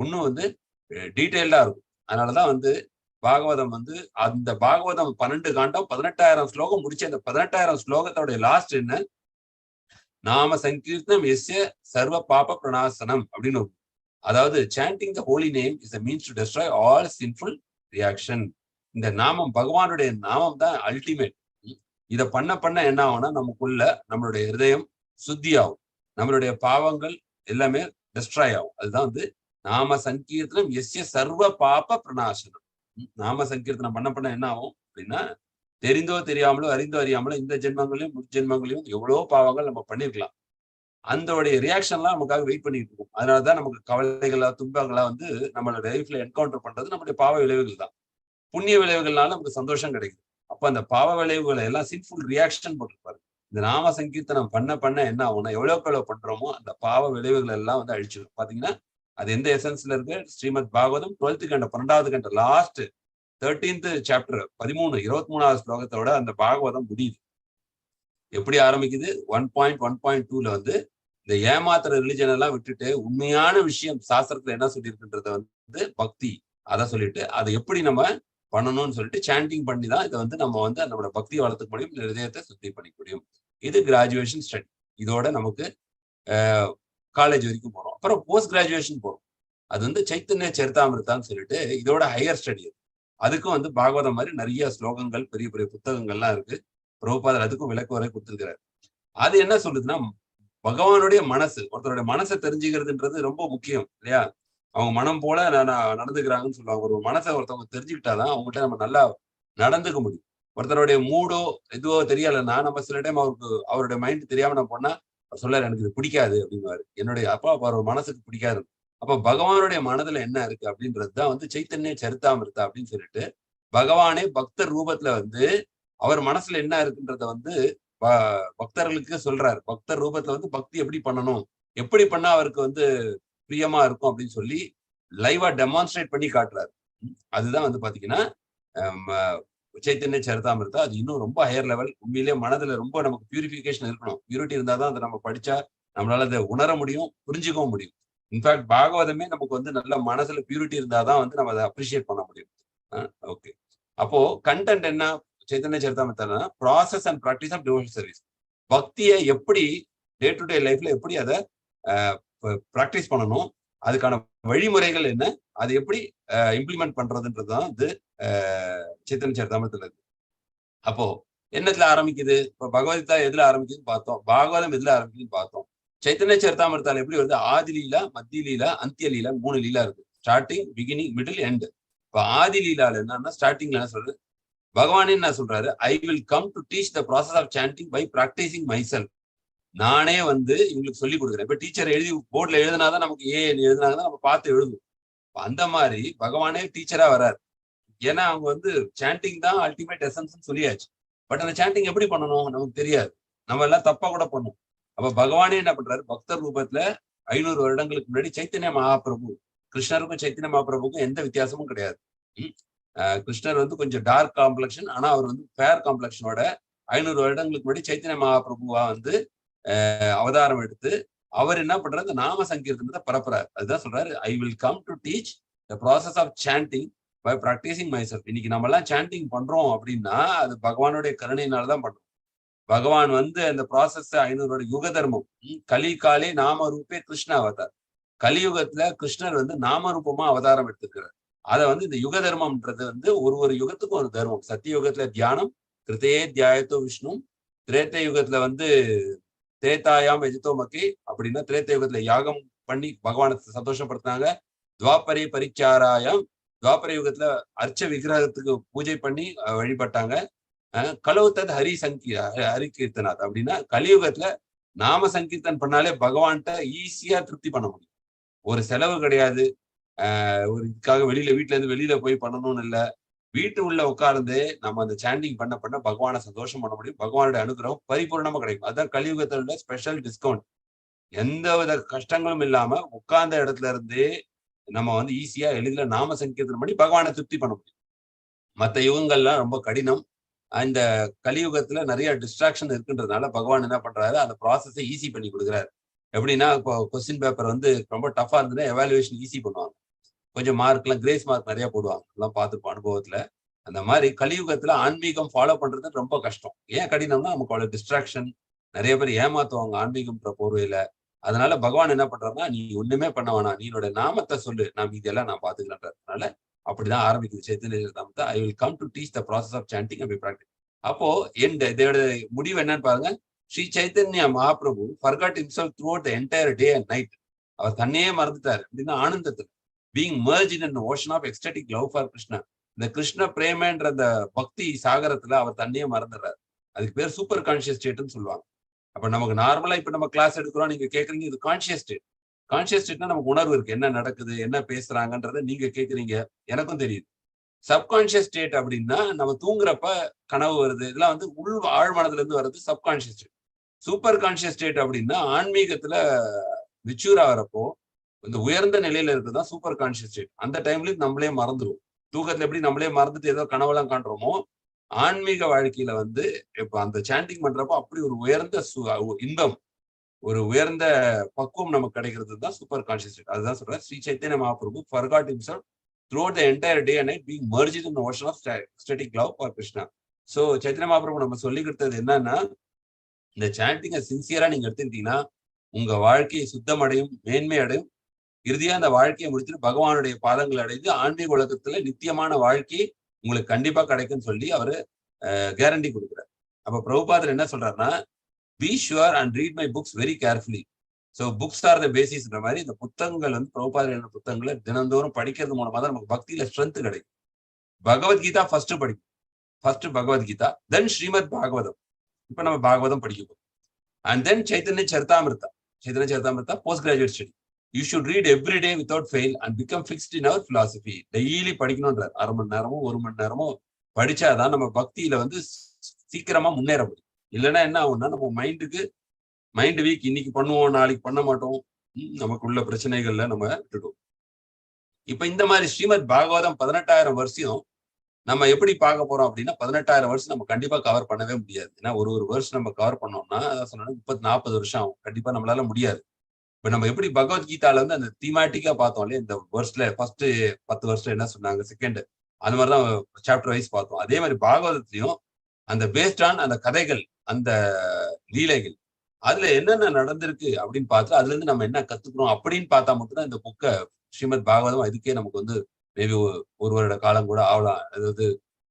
இன்னும் வந்து டீட்டெயில்டா இருக்கும். அதனாலதான் வந்து பாகவதம் வந்து அந்த பாகவதம் 12 காண்டம் 18,000 ஸ்லோகம் முடிச்சு அந்த 18,000 ஸ்லோகத்தோட லாஸ்ட் என்ன, நாம சங்கீர்த்தனம் எஸ்ய சர்வ பாப பிரணாசனம் அப்படின்னு. அதாவது sanding the Holi name is a means to destroy all sinful reaction. இந்த நாமம், பகவானுடைய நாமம் தான் அல்டிமேட். இதை பண்ண என்ன ஆகும்னா நமக்குள்ள நம்மளுடைய ஹிருதயம் சுத்தி ஆகும், நம்மளுடைய பாவங்கள் எல்லாமே டெஸ்ட்ராய் ஆகும். அதுதான் வந்து நாம சங்கீர்த்தனம் எஸ்ய சர்வ பாப பிரணாசனம். நாம சங்கீர்த்தனம் பண்ண என்ன ஆகும் அப்படின்னா, தெரிந்தோ தெரியாமலோ அறிந்தோ அறியாமலோ இந்த ஜென்மங்களையும் முற்ஜென்மங்களையும் எவ்வளவோ பாவங்கள் நம்ம பண்ணிருக்கலாம். அந்த ரியாக்ஷன்லாம் நமக்காக வெயிட் பண்ணிட்டு இருக்கும். அதனாலதான் நமக்கு கவலைகளா துன்பங்களா வந்து நம்மளோட லைஃப்ல என்கவுண்டர் பண்றது நம்மளுடைய பாவ விளைவுகள் தான். புண்ணிய விளைவுகள்னால நமக்கு சந்தோஷம் கிடைக்குது. அப்ப அந்த பாவ விளைவுகளை எல்லாம் சின்ஃபுல் ரியாக்ஷன் போட்டிருப்பாரு. இந்த நாம சங்கீர்த்தனம் பண்ண என்ன ஆகும்னா, எவ்வளவு பண்றோமோ அந்த பாவ விளைவுகள் எல்லாம் வந்து அழிச்சிடும். பாத்தீங்கன்னா அது எந்த எசன்ஸ்ல இருக்கு, ஸ்ரீமத் பாகவதம் 12th கண்ட 12வது கண்ட லாஸ்ட் 13th சாப்டர் 23வது ஸ்லோகத்தோட அந்த பாகவதம் முடியுது. எப்படி ஆரம்பிக்குது, 1.1.2ல வந்து இந்த ஏமாத்துற ரிலிஜன் எல்லாம் விட்டுட்டு உண்மையான விஷயம் சாஸ்திரத்துல என்ன சொல்லியிருக்குன்றத வந்து பக்தி, அதை சொல்லிட்டு அதை எப்படி நம்ம பண்ணணும்னு சொல்லிட்டு சாண்டிங் பண்ணி தான் இதை வந்து நம்ம வந்து நம்மளோட பக்தியை வளர்த்துக்க முடியும், ஹிருதயத்தை சுத்தி பண்ணிக்க முடியும். இது கிராஜுவேஷன் ஸ்டடி. இதோட நமக்கு காலேஜ் வரைக்கும் போறோம். அப்புறம் போஸ்ட் கிராஜுவேஷன் போறோம். அது வந்து சைத்தன்ய சரிதாமிருத்தான்னு சொல்லிட்டு இதோட ஹையர் ஸ்டடி. அதுக்கும் வந்து பாகவதம் மாதிரி நிறைய ஸ்லோகங்கள், பெரிய பெரிய புத்தகங்கள்லாம் இருக்கு. பிரபுபாதர் அதுக்கும் விளக்கு வரை கொடுத்திருக்கிறார். அது என்ன சொல்லுதுன்னா, பகவானுடைய மனசு, ஒருத்தருடைய மனசை தெரிஞ்சுக்கிறதுன்றது ரொம்ப முக்கியம் இல்லையா. அவங்க மனம் போல நடந்துக்கிறாங்கன்னு சொல்லுவாங்க. ஒரு மனசை ஒருத்தவங்க தெரிஞ்சுக்கிட்டாதான் அவங்ககிட்ட நம்ம நல்லா நடந்துக்க முடியும். ஒருத்தருடைய மூடோ எதுவோ தெரியலைன்னா நம்ம சில டைம் அவருடைய மைண்ட் தெரியாம நம்ம பண்ணா சொல்ல எனக்கு இது பிடிக்காது அப்படின்வாரு. என்னுடைய அப்பா அவர் மனசுக்கு பிடிக்காது. அப்ப பகவானுடைய மனதுல என்ன இருக்கு அப்படின்றதுதான் வந்து சைத்தன்ய சரிதாமிருத்தா அப்படின்னு சொல்லிட்டு பகவானே பக்தர் ரூபத்துல வந்து அவர் மனசுல என்ன இருக்குன்றத வந்து பக்தர்களுக்கு சொல்றாரு. பக்தர் ரூபத்துல வந்து பக்தி எப்படி பண்ணணும், எப்படி பண்ணா அவருக்கு வந்து பிரியமா இருக்கும் அப்படின்னு சொல்லி லைவா டெமான்ஸ்ட்ரேட் பண்ணி காட்டுறாரு. அதுதான் வந்து பாத்தீங்கன்னா சைத்தன்ய சரிதாமிருத்தா. அது இன்னும் ரொம்ப ஹையர் லெவல். உண்மையிலேயே மனதுல ரொம்ப நமக்கு பியூரிஃபிகேஷன் இருக்கணும். பியூரிட்டி இருந்தாதான் அதை நம்ம படிச்சா நம்மளால அதை உணர முடியும், புரிஞ்சுக்கவும் முடியும். இன்ஃபேக்ட் பாகவதமே நமக்கு வந்து நல்ல மனசுல பியூரிட்டி இருந்தாதான் வந்து நம்ம அதை அப்ரிஷியேட் பண்ண முடியும். ஓகே, அப்போ கண்டென்ட் என்ன Chaitanya Charitamrita, process and practice of devotional service. பக்தியை எப்படி டே டு டே லைஃப்ல எப்படி அதை ப்ராக்டிஸ் பண்ணணும், அதுக்கான வழிமுறைகள் என்ன, அது எப்படி இம்ப்ளிமெண்ட் பண்றதுன்றதுதான் வந்து சைத்தன்ய சரிதாமிருத்தத்துல இருக்கு. அப்போ என்னத்துல ஆரம்பிக்குது, இப்ப பகவத்கீதா எதுல ஆரம்பிக்குதுன்னு பார்த்தோம், பாகவதம் எதுல ஆரம்பிக்குதுன்னு பார்த்தோம். சைத்தன்ய சரிதாமிருத்தால எப்படி வருது, ஆதி லீலா, மத்திய லீலா, அந்திய லீலா, 3 லீலா இருக்கு. Starting, beginning, middle, end. இப்ப ஆதி லீலால என்னன்னா ஸ்டார்டிங்ல என்ன சொல்றது, பகவானே என்ன சொல்றாரு, I will come to teach the process of chanting by practising myself. நானே வந்து இவங்களுக்கு சொல்லி கொடுக்குறேன். இப்ப டீச்சர் எழுதி போர்ட்ல எழுதினாதான் நமக்கு எழுதினாதான் நம்ம பார்த்து எழுதுவோம். அந்த மாதிரி பகவானே டீச்சரா வர்றாரு. ஏன்னா அவங்க வந்து சாண்டிங் தான் அல்டிமேட் எசன்ஸ் சொல்லியாச்சு. பட் அந்த சாண்டிங் எப்படி பண்ணணும் நமக்கு தெரியாது. நம்ம எல்லாம் தப்பா கூட பண்ணும். அப்ப பகவானே என்ன பண்றாரு, பக்தர் ரூபத்துல 500 வருடங்களுக்கு முன்னாடி சைத்தன்ய மகாபிரபு, கிருஷ்ணருக்கும் சைத்தன்ய மகாபிரபுக்கும் எந்த வித்தியாசமும் கிடையாது. கிருஷ்ணர் வந்து கொஞ்சம் டார்க் காம்ப்ளெக்ஷன், ஆனா அவர் வந்து ஃபேர் காம்ப்ளெக்ஷனோட 500 வருடங்களுக்கு முன்னாடி சைத்தன்ய மகாபிரபுவா வந்து அவதாரம் எடுத்து அவர் என்ன பண்றாரு, நாம சங்கீர்த்தனத்தை பரப்புறாரு. அதுதான் சொல்றாரு, I will come to teach the process of chanting by practising myself. இன்னைக்கு நம்ம எல்லாம் சாண்டிங் பண்றோம் அப்படின்னா அது பகவானுடைய கருணையினாலதான் பண்றோம். பகவான் வந்து அந்த ப்ராசஸ் 500 யுக தர்மம். கலி காலே நாம ரூபே கிருஷ்ண அவதார். கலியுகத்துல கிருஷ்ணர் வந்து நாம ரூபமா அவதாரம் எடுத்துக்கிறார். அதை வந்து இந்த யுக தர்மம்ன்றது வந்து ஒரு யுகத்துக்கும் ஒரு தர்மம். சத்திய யுகத்துல தியானம், கிருத்தையே தியாயத்தோ விஷ்ணு, திரேத்த யுகத்துல வந்து திரேதாயாம் எஜித்தோ மக்கி அப்படின்னா திரேத்த யுகத்துல யாகம் பண்ணி பகவானை சந்தோஷப்படுத்தினாங்க. துவாபரே பரிச்சாராயம், துவாபர யுகத்துல அர்ச்ச விக்கிரகத்துக்கு பூஜை பண்ணி வழிபட்டாங்க. கலவுத்தது ஹரி கீர்த்தனாத் அப்படின்னா கலியுகத்துல நாம சங்கீர்த்தன் பண்ணாலே பகவான்கிட்ட ஈஸியா திருப்தி பண்ண முடியும். ஒரு செலவு கிடையாது. ஒரு இதுக்காக வீட்டுல இருந்து வெளியில போய் பண்ணணும்னு இல்லை. வீட்டு உள்ள உட்கார்ந்து நம்ம அந்த சாண்டிங் பண்ண பகவானை சந்தோஷம் பண்ண முடியும். பகவானுடைய அனுகிரகம் பரிபூர்ணமா கிடைக்கும். அதுதான் கலியுகத்தோட ஸ்பெஷல் டிஸ்கவுண்ட். எந்த வித கஷ்டங்களும் இல்லாம உட்கார்ந்த இடத்துல இருந்து நம்ம வந்து ஈஸியா எளிதில் நாம சங்கீர்த்தனம் பண்ணி பகவானை திருப்தி பண்ண முடியும். மற்ற யுகங்கள்லாம் ரொம்ப கடினம். இந்த கலியுகத்துல நிறைய டிஸ்ட்ராக்ஷன் இருக்குன்றதுனால பகவான் என்ன பண்றாரு, அந்த ப்ராசஸை ஈஸி பண்ணி கொடுக்குறாரு. எப்படின்னா இப்போ கொஸ்டின் பேப்பர் வந்து ரொம்ப டஃபா இருந்ததுன்னா எவாலுவேஷன் ஈஸி பண்ணுவாங்க. கொஞ்சம் மார்க்லாம் கிரேஸ் மார்க் நிறைய போடுவாங்க. எல்லாம் பார்த்துப்போம் அனுபவத்துல. அந்த மாதிரி கலியுகத்துல ஆன்மீகம் ஃபாலோ பண்றது ரொம்ப கஷ்டம். ஏன் கடினம்னா நமக்கு அவ்வளவு டிஸ்ட்ராக்ஷன், நிறைய பேர் ஏமாத்துவாங்க ஆன்மீகம்ன்ற போர்வையில. அதனால பகவான் என்ன பண்றாருன்னா, நீ ஒண்ணுமே பண்ண வேணாம், நீ என்னோட நாமத்தை சொல்லு, நான் இதெல்லாம் நான் பாத்துக்கிறேன்றதுனால அப்படிதான் ஆரம்பிக்குது சைத்தன்ய நாமத்தை. I will come to teach the process of chanting and practice. அப்போ இதோட முடிவு என்னன்னு பாருங்க. Sri Chaitanya Mahaprabhu forgot himself throughout the entire day and night. அவர் தன்னையே மறந்துட்டாரு அப்படின்னா ஆனந்தத்துல. being merged in an ocean of ecstatic love for Krishna. இந்த கிருஷ்ண பிரேமன்ற அந்த பக்தி சாகரத்துல அவர் தன்னையே மறந்துடுறாரு. அதுக்கு பேர் சூப்பர் கான்சியஸ் ஸ்டேட்னு சொல்லுவாங்க. அப்ப நமக்கு நார்மலா இப்ப நம்ம கிளாஸ் எடுக்கிறோம், நீங்க கேக்குறீங்க இது கான்சியஸ் ஸ்டேட். கான்சியஸ் ஸ்டேட்னா நமக்கு உணர்வு இருக்கு, என்ன நடக்குது, என்ன பேசுறாங்கன்றத நீங்க கேக்குறீங்க, எனக்கும் தெரியுது. சப்கான்சியஸ் ஸ்டேட் அப்படின்னா நம்ம தூங்குறப்ப கனவு வருது, இதெல்லாம் வந்து உள் ஆழ்மனதுல இருந்து வர்றது subconscious state. Super conscious state அப்படின்னா ஆன்மீகத்துல மெச்சூர் ஆகிறப்போ இந்த உயர்ந்த நிலையில இருக்குதான் சூப்பர் கான்சியஸ் ஸ்டேட். அந்த டைம்லயும் நம்மளே மறந்துடும். தூக்கத்துல எப்படி நம்மளே மறந்துட்டு ஏதோ கனவெல்லாம் காண்றோமோ, ஆன்மீக வாழ்க்கையில வந்து இப்ப அந்த சாண்டிங் பண்றப்போ அப்படி ஒரு உயர்ந்த இன்பம், ஒரு உயர்ந்த பக்குவம் நமக்கு கிடைக்கிறது தான் சூப்பர் கான்சியஸ் ஸ்டேட். அதுதான் சொல்றேன், Sri Chaitanya Mahaprabhu forgot himself throughout the entire day and night, being merged in the ocean of ecstatic love for Krishna. So Chaitanya Mahaprabhu நம்ம சொல்லி கொடுத்தது என்னன்னா, இந்த சாண்டிங்கை சின்சியரா நீங்க எடுத்துக்கிட்டீங்கன்னா உங்க வாழ்க்கையை சுத்தமடையும், மேன்மை அடையும். இறுதியா அந்த வாழ்க்கையை முடிச்சுட்டு பகவானுடைய பாதங்கள் அடைந்து ஆன்மீக உலகத்துல நித்தியமான வாழ்க்கை உங்களுக்கு கண்டிப்பா கிடைக்கும்னு சொல்லி அவரு கேரண்டி கொடுக்குறாரு. அப்ப பிரபுபாதர் என்ன சொல்றாருன்னா, be sure and read my books very carefully. So books are the பேசிஸ்ன்ற மாதிரி இந்த புத்தகங்கள் வந்து பிரபுபாதர் புத்தகங்களை தினந்தோறும் படிக்கிறது மூலமா தான் நமக்கு பக்தியில ஸ்ட்ரென்த் கிடைக்கும். பகவத்கீதா ஃபர்ஸ்ட் படிக்கும். First Bhagavad Gita, then Srimad Bhagavatam. இப்ப நம்ம பாகவதம் படிக்க போறோம். And then Chaitanya Charitamrita. Chaitanya Charitamrita post graduate study. You should read every day without fail and become fixed in our philosophy. Daily படிக்கணும்ன்றார். 1/2 மணி நேரமோ 1 மணி நேரமோ படிச்சாதான் நம்ம பக்தியில வந்து சீக்கிரமா முன்னேற முடியும். இல்லைன்னா என்ன ஆகும்னா, நம்ம மைண்ட் வீக், இன்னைக்கு பண்ணுவோம் நாளைக்கு பண்ண மாட்டோம், நமக்குள்ள பிரச்சனைகள்ல நம்ம விட்டுடுவோம். இப்ப இந்த மாதிரி ஸ்ரீமத் பாகவதம் 18,000 வருஷம் நம்ம எப்படி பார்க்க போறோம் அப்படின்னா, 18,000 வருஷம் நம்ம கண்டிப்பா கவர் பண்ணவே முடியாது. ஏன்னா ஒரு வருஷம் நம்ம கவர் பண்ணோம்னா அதான் சொன்னா 30-40 வருஷம் ஆகும். கண்டிப்பா நம்மளால முடியாது. இப்ப நம்ம எப்படி பகவத்கீதால வந்து அந்த தீமாட்டிக்கா பார்த்தோம் இல்லையா, இந்த வருஷத்துல ஃபர்ஸ்ட் 10 வருஷம் என்ன சொன்னாங்க, செகண்ட் அந்த மாதிரிதான் சாப்டர் வைஸ் பார்த்தோம். அதே மாதிரி பாகவதத்திலையும் அந்த பேஸ்ட் ஆன் அந்த கதைகள், அந்த லீலைகள், அதுல என்னென்ன நடந்திருக்கு அப்படின்னு பார்த்து அதுல இருந்து நம்ம என்ன கத்துக்கிறோம் அப்படின்னு பார்த்தா மட்டும்தான் இந்த புக்கை ஸ்ரீமத் பாகவதம் இதுக்கே நமக்கு வந்து மேபி 1 வருட காலம் கூட ஆகலாம். அதாவது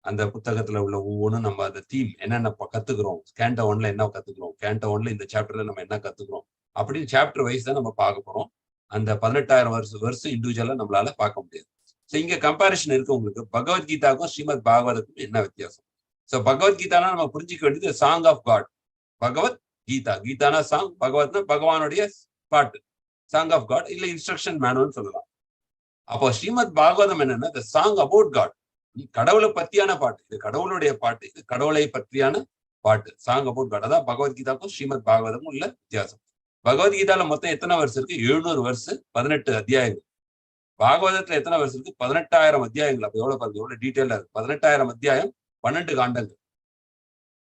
அந்த புத்தகத்துல உள்ள ஒவ்வொன்றும் நம்ம அந்த தீம் என்னென்ன கத்துக்கிறோம், கேண்டோ 1ல என்ன கத்துக்கிறோம், கேண்டோ 1ல இந்த சாப்டர்ல நம்ம என்ன கத்துக்கிறோம் அப்படின்னு சாப்டர் வைஸ் தான் நம்ம பார்க்க போறோம். அந்த 18,000 வருஷம் இண்டிவிஜுவலா நம்மளால பார்க்க முடியாது. ஸோ இங்க கம்பாரிசன் இருக்கு உங்களுக்கு. பகவத்கீதாவுக்கும் ஸ்ரீமத் பாகவதற்கும் என்ன வித்தியாசம்? ஸோ பகவத்கீதானா நம்ம புரிஞ்சிக்க வேண்டியது song of God. Bhagavad Gita, கீதானா சாங், பகவத்னா பகவானுடைய பாட்டு, சாங் ஆஃப் காட், இல்ல இன்ஸ்ட்ரக்ஷன் மேனுவல் சொல்லலாம். அப்போ ஸ்ரீமத் பாகவதம் என்னன்னா த சாங் அபவுட் காட், கடவுளை பத்தியான பாட்டு. இது கடவுளுடைய பாட்டு, இது கடவுளை பற்றியான பாட்டு, சாங் அபவுட் காட். அதான் பகவத்கீதாக்கும் ஸ்ரீமத் பாகவதமும் உள்ள வித்தியாசம். பகவத்கீதால மொத்தம் எத்தனை வருஷம் இருக்கு? 700 வருஷம், 18 அத்தியாயங்கள். பாகவதத்துல எத்தனை வருஷம் இருக்கு? 18,000 அத்தியாயங்கள். அப்ப எவ்வளவு பாருங்க, எவ்வளவு டீட்டெயிலா இருக்கு. 18,000 அத்தியாயம், 12 காண்டங்கள்.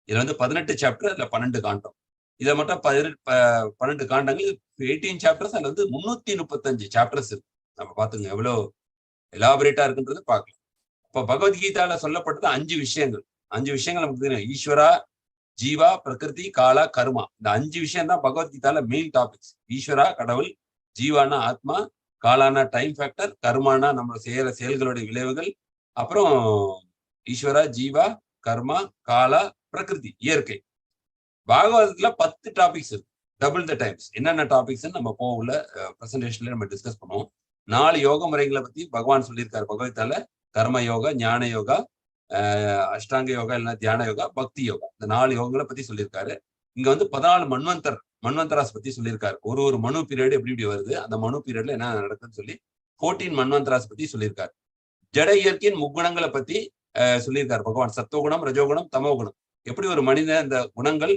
இதுல வந்து 18 சாப்டர், அதுல 12 காண்டம். இதை மட்டும் 12 காண்டங்கள், 18 சாப்டர்ஸ், அதுல வந்து 335 சாப்டர்ஸ் இருக்கு. நம்ம பாத்துங்க எவ்வளவு எலாபரேட்டா இருக்குன்றது பார்க்கலாம். இப்ப பகவத்கீதால சொல்லப்பட்டது 5 விஷயங்கள். 5 விஷயங்கள் நமக்கு தெரியும். ஈஸ்வரா, ஜீவா, பிரகிருதி, காலா, கர்மா. இந்த 5 விஷயம் தான் பகவத்கீதால மெயின் டாபிக்ஸ். ஈஸ்வரா கடவுள், ஜீவானா ஆத்மா, காலானா டைம் ஃபேக்டர், கர்மானா நம்ம செய்யற செயல்களுடைய விளைவுகள், அப்புறம் ஈஸ்வரா, ஜீவா, கர்மா, காலா, பிரகிருதி இயற்கை. பாகவதத்துல 10 டாபிக்ஸ் இருக்கு, டபுள் த டைம்ஸ். என்னென்ன டாபிக்ஸ் நம்ம உள்ள பிரசன்டேஷன்ல நம்ம டிஸ்கஸ் பண்ணுவோம். 4 யோக முறைகளை பத்தி பகவான் சொல்லியிருக்காரு பகவத்கீதால. கர்ம யோகா, ஞான யோகா, அஷ்டாங்க யோகா, இல்லைன்னா தியான யோகா, பக்தி யோகா. இந்த 4 யோகங்களை பத்தி சொல்லியிருக்காரு. இங்க வந்து 14 மன்வந்தராஸ் பத்தி சொல்லியிருக்காரு. ஒரு மனு பீரியட் எப்படி இப்படி வருது, அந்த மனு பீரியட்ல என்ன நடக்குதுன்னு சொல்லி 14 மன்வந்தராஸ் பத்தி சொல்லியிருக்காரு. ஜட இயற்கையின் முக்குணங்களை பத்தி சொல்லியிருக்காரு பகவான். சத்துவகுணம், ரஜோகுணம், தமோகுணம், எப்படி ஒரு மனிதன் இந்த குணங்கள்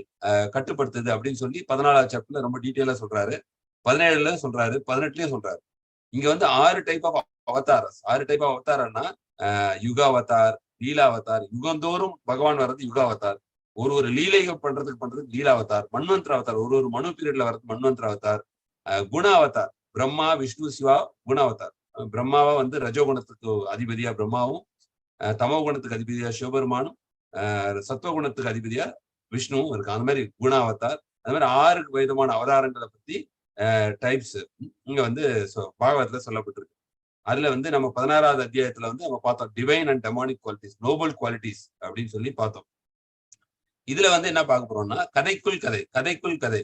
கட்டுப்படுத்துது அப்படின்னு சொல்லி 14ஆவது சாப்டர்ல ரொம்ப டீட்டெயிலா சொல்றாரு. 17ல சொல்றாரு, 18லயும் சொல்றாரு. இங்க வந்து 6 type of avatars. 6 type of அவதாரம்னா யுகாவதார், லீலாவதார். யுகந்தோறும் பகவான் வர்றது யுகாவதார். ஒரு லீலைகள் பண்றதுக்கு லீலாவதார். மன்வந்திர அவதார், ஒரு மனு பீரியட்ல வர்றது மன்வந்திர அவதார். குணாவதார், பிரம்மா, விஷ்ணு, சிவா, குணாவதார். பிரம்மாவா வந்து ரஜோகுணத்துக்கு அதிபதியா பிரம்மாவும், தமோ குணத்துக்கு அதிபதியா சிவபெருமானும், சத்துவகுணத்துக்கு அதிபதியா விஷ்ணுவும் இருக்கு. அந்த மாதிரி குணாவதார். அந்த மாதிரி 6 விதமான அவதாரங்களை பத்தி டைப்ஸ் இங்க வந்து பாகவதத்துல சொல்லப்பட்டிருக்கு. அதுல வந்து நம்ம 16வது அத்தியாயத்துல வந்து நம்ம பார்த்தோம் divine and demonic qualities, Nobel qualities அப்படின்னு சொல்லி பார்த்தோம். இதுல வந்து என்ன பார்க்க போறோம்னா கதைக்குள் கதை.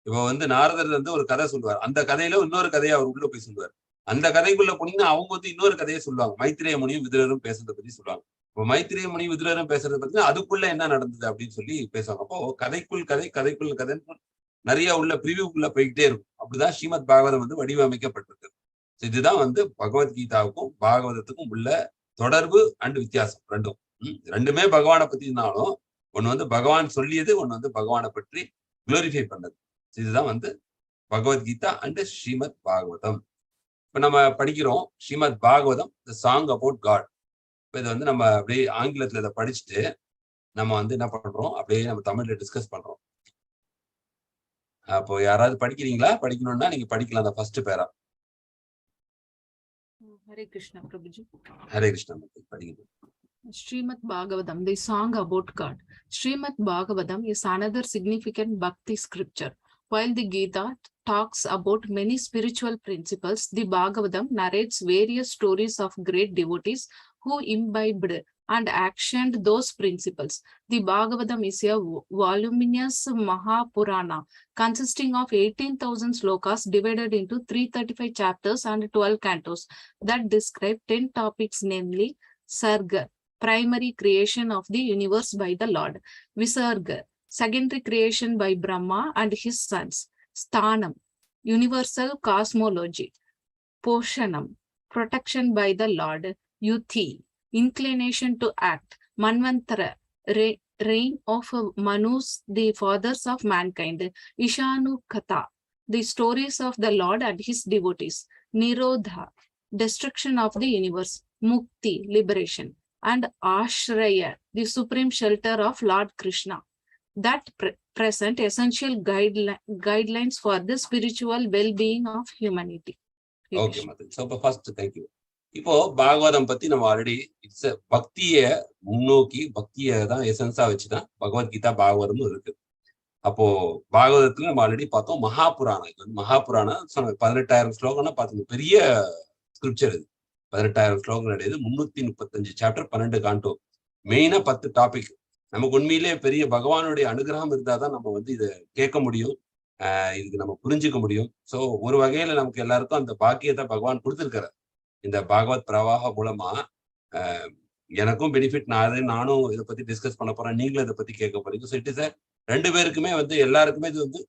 இப்போ வந்து நாரதர் வந்து ஒரு கதை சொல்லுவார். அந்த கதையில இன்னொரு கதையை அவர் உள்ள போய் சொல்லுவார். அந்த கதைக்குள்ள போனீங்கன்னா அவங்க வந்து இன்னொரு கதையை சொல்லுவாங்க. மைத்திரேய முனியும் விதுரரும் பேசுறதை பத்தி சொல்லுவாங்க. இப்போ மைத்திரேய முனியும் விதுரரும் பேசுறதை பத்தி அதுக்குள்ள என்ன நடந்தது அப்படின்னு சொல்லி பேசுவாங்க. அப்போ கதைக்குள் கதைன்னு நிறைய உள்ள பிரிவுக்குள்ள போய்கிட்டே இருக்கும். அப்படிதான் ஸ்ரீமத் பாகவதம் வந்து வடிவமைக்கப்பட்டிருக்கு. இதுதான் வந்து பகவத்கீதாவுக்கும் பாகவதத்துக்கும் உள்ள தொடர்பு அண்ட் வித்தியாசம். ரெண்டுமே பகவானை பத்தினாலும் ஒண்ணு வந்து பகவான் சொல்லியது, ஒண்ணு வந்து பகவானை பற்றி குளோரிஃபை பண்ணது. இதுதான் வந்து பகவத்கீதா அண்ட் ஸ்ரீமத் பாகவதம். இப்ப நம்ம படிக்கிறோம் Srimad Bhagavatam, the song about God. இப்ப இதை வந்து நம்ம அப்படியே ஆங்கிலத்துல இதை படிச்சுட்டு நம்ம வந்து என்ன பண்றோம், அப்படியே நம்ம தமிழ்ல டிஸ்கஸ் பண்றோம். அப்போ யாராவது படிக்கிறீங்களா? படிக்கணும்னா நீங்க படிக்கலாம் அந்த ஃபர்ஸ்ட் பேரா. Hare Krishna, Prabhuji. Hare Krishna, படிங்க. Srimad Bhagavatam, the song about God. Srimad Bhagavatam is another significant bhakti scripture. While the Gita talks about many spiritual principles, the Bhagavatam narrates various stories of great devotees who imbibed and actioned those principles. The Bhagavatam is a voluminous Mahapurana consisting of 18,000 slokas divided into 335 chapters and 12 cantos that describe 10 topics, namely Sarga, primary creation of the universe by the Lord; Visarga, secondary creation by Brahma and his sons; Sthanam, universal cosmology; Poshanam, protection by the Lord; Yuthi, inclination to act; Manvantara, reign of Manus, the fathers of mankind; Ishanu Katha, the stories of the Lord and his devotees; Nirodha, destruction of the universe; Mukti, liberation; and Ashraya, the supreme shelter of Lord Krishna, that present essential guidelines for the spiritual well-being of humanity. Okay Madan. So இப்போ first thank you. இப்போ பாகவதம் பத்தி நம்ம already it's பக்திய முன்னோக்கி, பக்தியை தான் எசன்ஸா வச்சுதான் பகவத்கீதா பாகவதமும் இருக்கு. அப்போ பாகவதத்துல நம்ம ஆல்ரெடி பார்த்தோம் மகாபுராணம். இது வந்து மகாபுராணம் 18,000 ஸ்லோகம்னா பாத்தீங்க, பெரிய ஸ்கிரிப்சர் இது. 18,000 ஸ்லோகங்கள் அடையுது, 335 சாப்டர், 12 காண்டோ, மெயினா 10 டாபிக். நமக்கு உண்மையிலே பெரிய பகவானுடைய அனுகிரகம் இருந்தாதான் நம்ம வந்து இதை கேட்க முடியும், இதுக்கு நம்ம புரிஞ்சுக்க முடியும். ஸோ ஒரு வகையில நமக்கு எல்லாருக்கும் அந்த பாக்கியத்தை பகவான் கொடுத்திருக்கிறார். இந்த பாகவத் பிரவாக மூலமா எனக்கும் பெனிஃபிட், நானும் இதை பத்தி டிஸ்கஸ் பண்ண போறேன், நீங்களும் இதை பத்தி கேட்க போறீங்க. ஸோ இட் இஸ் ரெண்டு பேருக்குமே வந்து எல்லாருக்குமே இது வந்து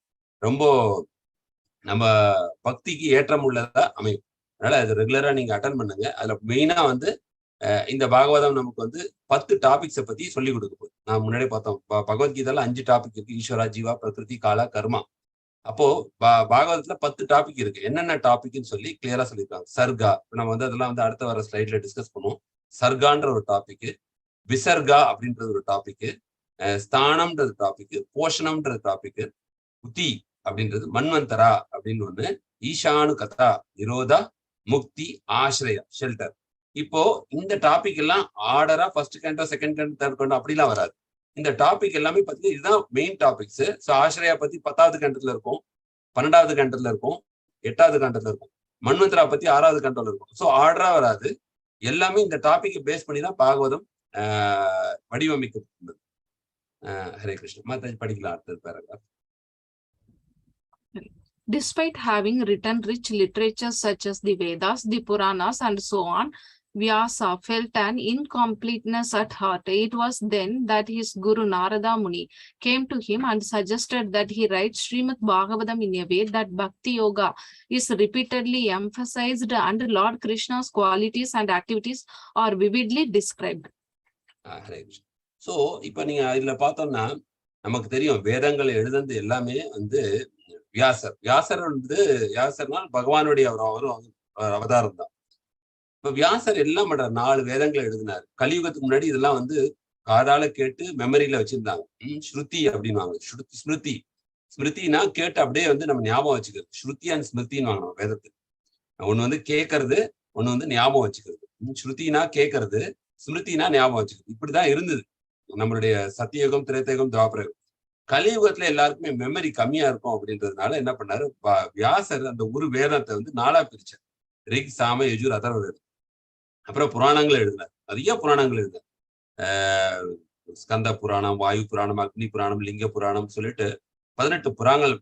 ரொம்ப நம்ம பக்திக்கு ஏற்றம் உள்ளதா அமையும். அதனால அது ரெகுலரா நீங்க அட்டன் பண்ணுங்க. அதுல மெயினா வந்து இந்த பாகவதம் நமக்கு வந்து 10 டாபிக்ஸை பத்தி சொல்லி கொடுக்க போகுது. நான் முன்னாடியே பார்த்தோம், பகவத்கீதால 5 டாபிக் இருக்கு. ஈஸ்வரா, ஜீவா, பிரகிருதி, காலா, கர்மா. அப்போ பாகவதத்துல 10 டாபிக் இருக்கு. என்னென்ன டாபிக்னு சொல்லி கிளியரா சொல்லியிருக்காங்க. சர்கா, நம்ம வந்து அதெல்லாம் வந்து அடுத்த வர ஸ்லைட்ல டிஸ்கஸ் பண்ணுவோம். சர்கான்ற ஒரு டாபிக், விசர்கா அப்படின்றது ஒரு டாபிக், ஸ்தானம்ன்றது டாபிக், போஷணம்ன்றது டாபிக், உத்தி அப்படின்றது, மன்வந்தரா அப்படின்னு ஒண்ணு, ஈஷானு கதா, நிரோதா, முக்தி, ஆசிரியா, ஷெல்டர். இப்போ இந்த டாபிக் எல்லாம் ஆர்டரா first canto, second canto, third canto அப்படிலாம் வராது. இந்த டாபிக் எல்லாமே பார்த்தீங்கன்னா இதுதான் மெயின் டாபிக்ஸ். ஸோ ஆசிரியா பத்தி 10வது கண்டத்துல இருக்கும், 12வது கண்டத்துல இருக்கும், 8வது கண்டத்துல இருக்கும். மன்வந்தரா பத்தி 6வது கண்டத்துல இருக்கும். ஸோ ஆர்டரா வராது. எல்லாமே இந்த டாபிக் பேஸ் பண்ணி தான் பாகவதம் வடிவமைக்கப்பட்டது. ஹரே கிருஷ்ணா. மத்த படிக்கலாம் அடுத்தது paragraph. Despite having written rich literature such as the Vedas, the Puranas, and so on, Vyasa felt an incompleteness at heart. It was then that his Guru Narada Muni came to him and suggested that he write Srimad Bhagavatam in a way that Bhakti Yoga is repeatedly emphasized and Lord Krishna's qualities and activities are vividly described. Hare Krishna. So இப்போ நீங்க இதுல பார்த்தோம்னா நமக்கு தெரியும் வேதங்களை எழுதுனது எல்லாமே வந்து வியாசர். வியாசர்னால் பகவானுடைய அவரும் அவதாரம் தான். இப்ப வியாசர் எல்லாம் பண்ற 4 வேதங்களை எழுதினார். கலியுகத்துக்கு முன்னாடி இதெல்லாம் வந்து காதால கேட்டு மெமரியில வச்சிருந்தாங்க. ஸ்ருதி அப்படின்வாங்க. ஸ்மிருதி, ஸ்மிருதினா கேட்டு அப்படியே வந்து நம்ம ஞாபகம் வச்சுக்கிறது. ஸ்ருதி அண்ட் ஸ்மிருதின்னு வாங்க நம்ம வேதத்துக்கு. ஒண்ணு வந்து கேட்கறது, ஒண்ணு வந்து ஞாபகம் வச்சுக்கிறது. ஸ்ருதினா கேட்கறது, ஸ்மிருதினா ஞாபகம் வச்சுக்கிறது. இப்படிதான் இருந்தது நம்மளுடைய சத்தியுகம், திரேதயுகம், துவாபரயுகம். கலியுகத்துல எல்லாருக்குமே மெமரி கம்மியா இருக்கும் அப்படின்றதுனால என்ன பண்ணாரு, வியாசர் அந்த ஒரு வேதத்தை வந்து 4ஆ பிரிச்சார். ரிக், சாம, யஜுர், அதர்வ வேதம். அப்புறம் புராணங்கள் எழுதினார். நிறைய புராணங்கள் எழுதினார். ஸ்கந்த புராணம், வாயு புராணம், அக்னி புராணம், லிங்க புராணம் சொல்லிட்டு 18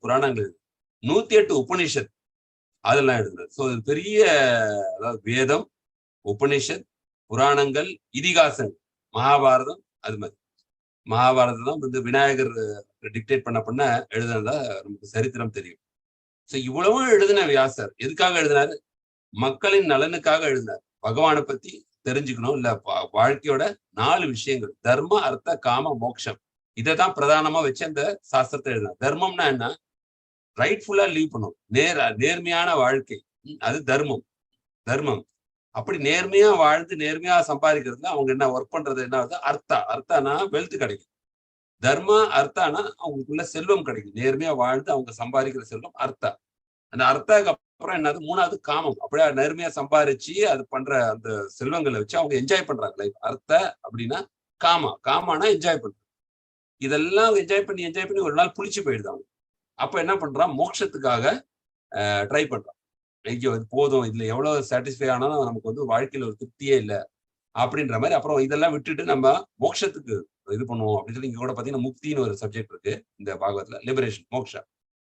புராணங்கள் எழுதினார். 108 உபனிஷத் அதெல்லாம் எழுதினார். ஸோ பெரிய, அதாவது வேதம், உபனிஷத், புராணங்கள், இதிகாசங்கள், மகாபாரதம். அது மாதிரி மகாபாரதம் தான் வந்து விநாயகர் டிக்டேட் பண்ண எழுதுனதா நமக்கு சரித்திரம் தெரியும். ஸோ இவ்வளவும் எழுதின வியாசர் எதுக்காக எழுதினாரு? மக்களின் நலனுக்காக எழுதினார். பகவானை பத்தி தெரிஞ்சுக்கணும், இல்ல வாழ்க்கையோட 4 விஷயங்கள், தர்ம, அர்த்த, காம, மோட்சம், இதை தான் பிரதானமா வச்சு அந்த சாஸ்திரத்தை எழுதினார். தர்மம்னா என்ன? ரைட்ஃபுல்லா லீவ் பண்ணும், நேர்மையான வாழ்க்கை, அது தர்மம். அப்படி நேர்மையா வாழ்ந்து நேர்மையா சம்பாதிக்கிறதுல அவங்க என்ன ஒர்க் பண்றது, என்ன ஆகுது? அர்த்தானா வெல்த் கிடைக்கும். தர்மா, அர்த்தானா அவங்களுக்குள்ள செல்வம் கிடைக்கும். நேர்மையா வாழ்ந்து அவங்க சம்பாதிக்கிற செல்வம் அர்த்தா. அந்த அர்த்தாக்கு அப்புறம் என்னது? 3வது காமம். அப்படியே நேர்மையா சம்பாதிச்சு அது பண்ற அந்த செல்வங்களை வச்சு அவங்க என்ஜாய் பண்றாங்க லைஃப். அர்த்த அப்படின்னா காமானா என்ஜாய் பண்றாங்க. இதெல்லாம் என்ஜாய் பண்ணி ஒரு நாள் புளிச்சு போயிடுதாங்க. அப்ப என்ன பண்றான்? மோட்சத்துக்காக ட்ரை பண்றான். ஐயோ இது போதும், இதுல எவ்வளவு சாட்டிஸ்ஃபை ஆனாலும் நமக்கு வந்து வாழ்க்கையில ஒரு திருப்தியே இல்லை அப்படின்ற மாதிரி அப்புறம் இதெல்லாம் விட்டுட்டு நம்ம மோட்சத்துக்கு இது பண்ணுவோம் அப்படின்னு சொல்லி இங்க கூட பாத்தீங்கன்னா முக்தின்னு ஒரு சப்ஜெக்ட் இருக்கு இந்த பாகவத்துல, லிபரேஷன், மோக்ஷா.